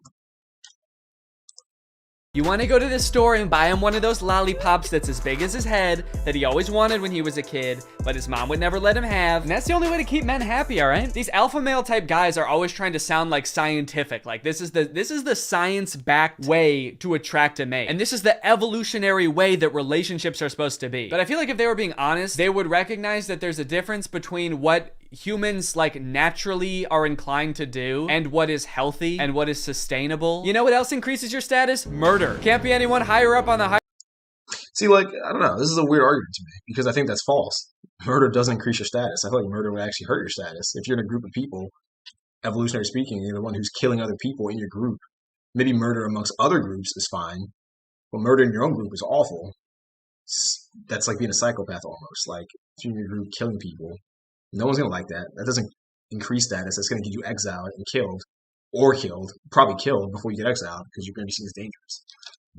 You want to go to the store and buy him one of those lollipops that's as big as his head that he always wanted when he was a kid, but his mom would never let him have. And that's the only way to keep men happy, all right? These alpha male type guys are always trying to sound like scientific. Like this is the science-backed way to attract a mate. And this is the evolutionary way that relationships are supposed to be. But I feel like if they were being honest, they would recognize that there's a difference between what humans like naturally are inclined to do and what is healthy and what is sustainable. You know what else increases your status? Murder. Can't be anyone higher up on the high. See, like, I don't know. This is a weird argument to me because I think that's false. Murder doesn't increase your status. I feel like murder would actually hurt your status. If you're in a group of people, evolutionary speaking, you're the one who's killing other people in your group. Maybe murder amongst other groups is fine, but murder in your own group is awful. That's like being a psychopath almost. Like, if you're in your group killing people, no one's going to like that. That doesn't increase status. That's going to get you exiled and killed. Or killed. Probably killed before you get exiled because you're going to be seen as dangerous.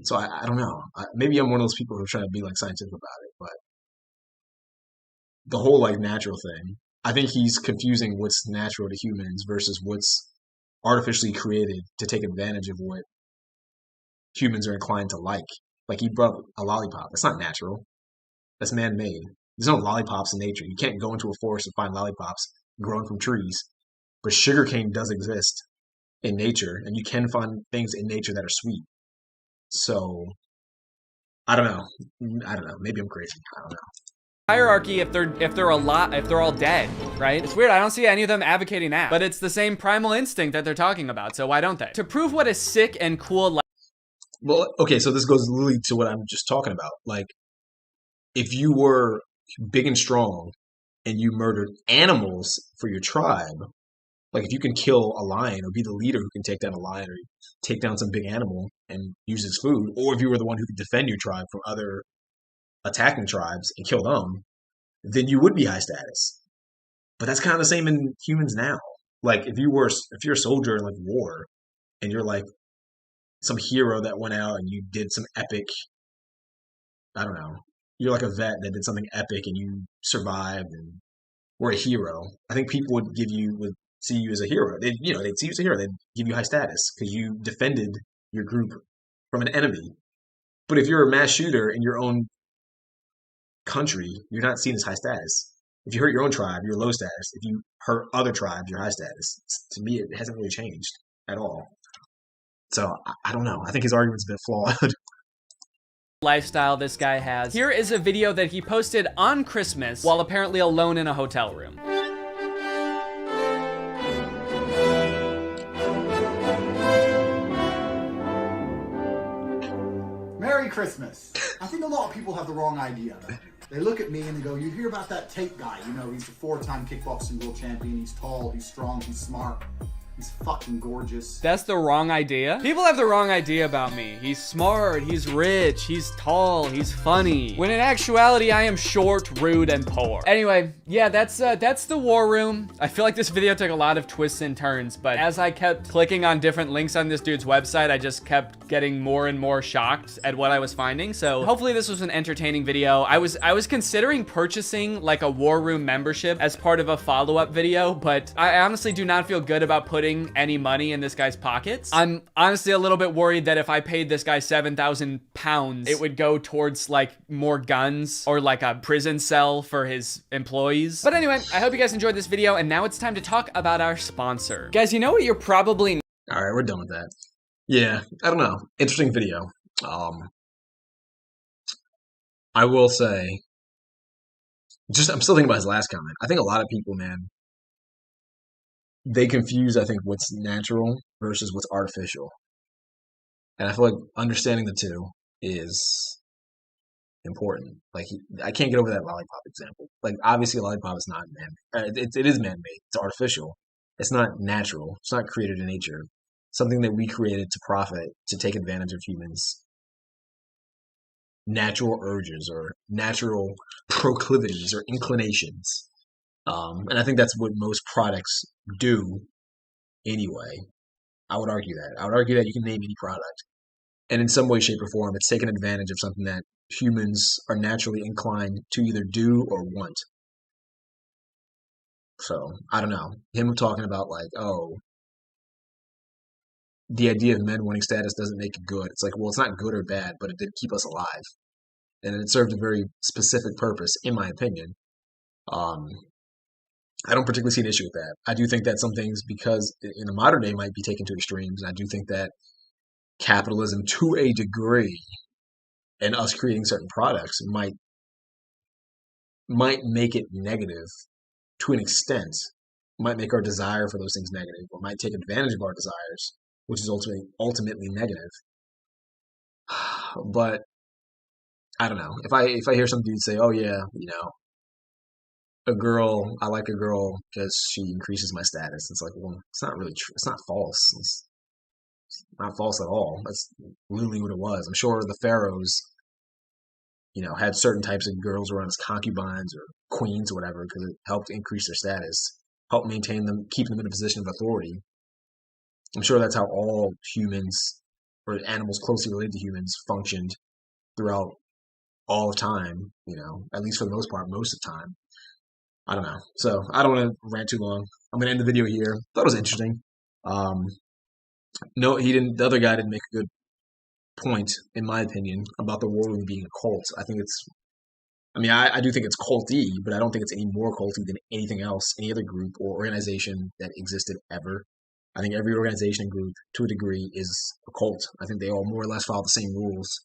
So I don't know. Maybe I'm one of those people who are trying to be like scientific about it. But the whole like natural thing, I think he's confusing what's natural to humans versus what's artificially created to take advantage of what humans are inclined to like. Like he brought a lollipop. That's not natural. That's man-made. There's no lollipops in nature. You can't go into a forest and find lollipops growing from trees. But sugarcane does exist. in nature, and you can find things in nature that are sweet. So I don't know. Maybe I'm crazy. I don't know. Hierarchy if they're all dead, right? It's weird, I don't see any of them advocating that, but it's the same primal instinct that they're talking about, so why don't they? To prove what a sick and cool life. Well, okay, so this goes literally to what I'm just talking about. Like, if you were big and strong and you murdered animals for your tribe, like if you can kill a lion or be the leader who can take down a lion or take down some big animal and use its food, or if you were the one who could defend your tribe from other attacking tribes and kill them, then you would be high status. But that's kind of the same in humans now. Like if you're a soldier in like war and you're like some hero that went out and you did some epic, I don't know, you're like a vet that did something epic and you survived and were a hero. I think people would see you as a hero. They'd see you as a hero. They'd give you high status because you defended your group from an enemy. But if you're a mass shooter in your own country, you're not seen as high status. If you hurt your own tribe, you're low status. If you hurt other tribes, you're high status. To me, it hasn't really changed at all. So I don't know. I think his argument's a bit flawed. Lifestyle this guy has. Here is a video that he posted on Christmas while apparently alone in a hotel room. Merry Christmas. I think a lot of people have the wrong idea. They look at me and they go, you hear about that Tate guy, you know, he's a 4-time kickboxing world champion, he's tall, he's strong, he's smart. He's fucking gorgeous. That's the wrong idea? People have the wrong idea about me. He's smart, he's rich, he's tall, he's funny. When in actuality, I am short, rude, and poor. Anyway, yeah, that's the war room. I feel like this video took a lot of twists and turns, but as I kept clicking on different links on this dude's website, I just kept getting more and more shocked at what I was finding. So hopefully this was an entertaining video. I was considering purchasing like a war room membership as part of a follow-up video, but I honestly do not feel good about putting any money in this guy's pockets. I'm honestly a little bit worried that if I paid this guy 7,000 pounds, it would go towards like more guns or like a prison cell for his employees. But anyway, I hope you guys enjoyed this video, and now it's time to talk about our sponsor. Guys, you know what you're probably... All right, we're done with that. Yeah, I don't know. Interesting video. I will say, I'm still thinking about his last comment. I think a lot of people, man, they confuse, I think, what's natural versus what's artificial. And I feel like understanding the two is important. Like, I can't get over that lollipop example. Like, obviously, a lollipop is not man-made. It is man-made. It's artificial. It's not natural. It's not created in nature. Something that we created to profit, to take advantage of humans' natural urges or natural proclivities or inclinations. And I think that's what most products do anyway. I would argue that. I would argue that you can name any product. And in some way, shape, or form, it's taken advantage of something that humans are naturally inclined to either do or want. So, I don't know. Him talking about like, oh, the idea of men wanting status doesn't make it good. It's like, well, it's not good or bad, but it did keep us alive. And it served a very specific purpose, in my opinion. I don't particularly see an issue with that. I do think that some things, because in the modern day, might be taken to extremes. And I do think that capitalism, to a degree, and us creating certain products might make it negative to an extent. Might make our desire for those things negative, or might take advantage of our desires, which is ultimately negative. But I don't know. If I hear some dude say, "Oh yeah, you know, I like a girl because she increases my status," it's like, well, it's not really true. It's not false. It's not false at all. That's literally what it was. I'm sure the pharaohs, you know, had certain types of girls around as concubines or queens or whatever because it helped increase their status, helped maintain them, keep them in a position of authority. I'm sure that's how all humans or animals closely related to humans functioned throughout all of time, you know, at least for the most part, most of the time. I don't know. So I don't want to rant too long. I'm going to end the video here. Thought it was interesting. No, he didn't. The other guy didn't make a good point, in my opinion, about the war room being a cult. I think I do think it's culty, but I don't think it's any more culty than anything else, any other group or organization that existed ever. I think every organization and group, to a degree, is a cult. I think they all more or less follow the same rules.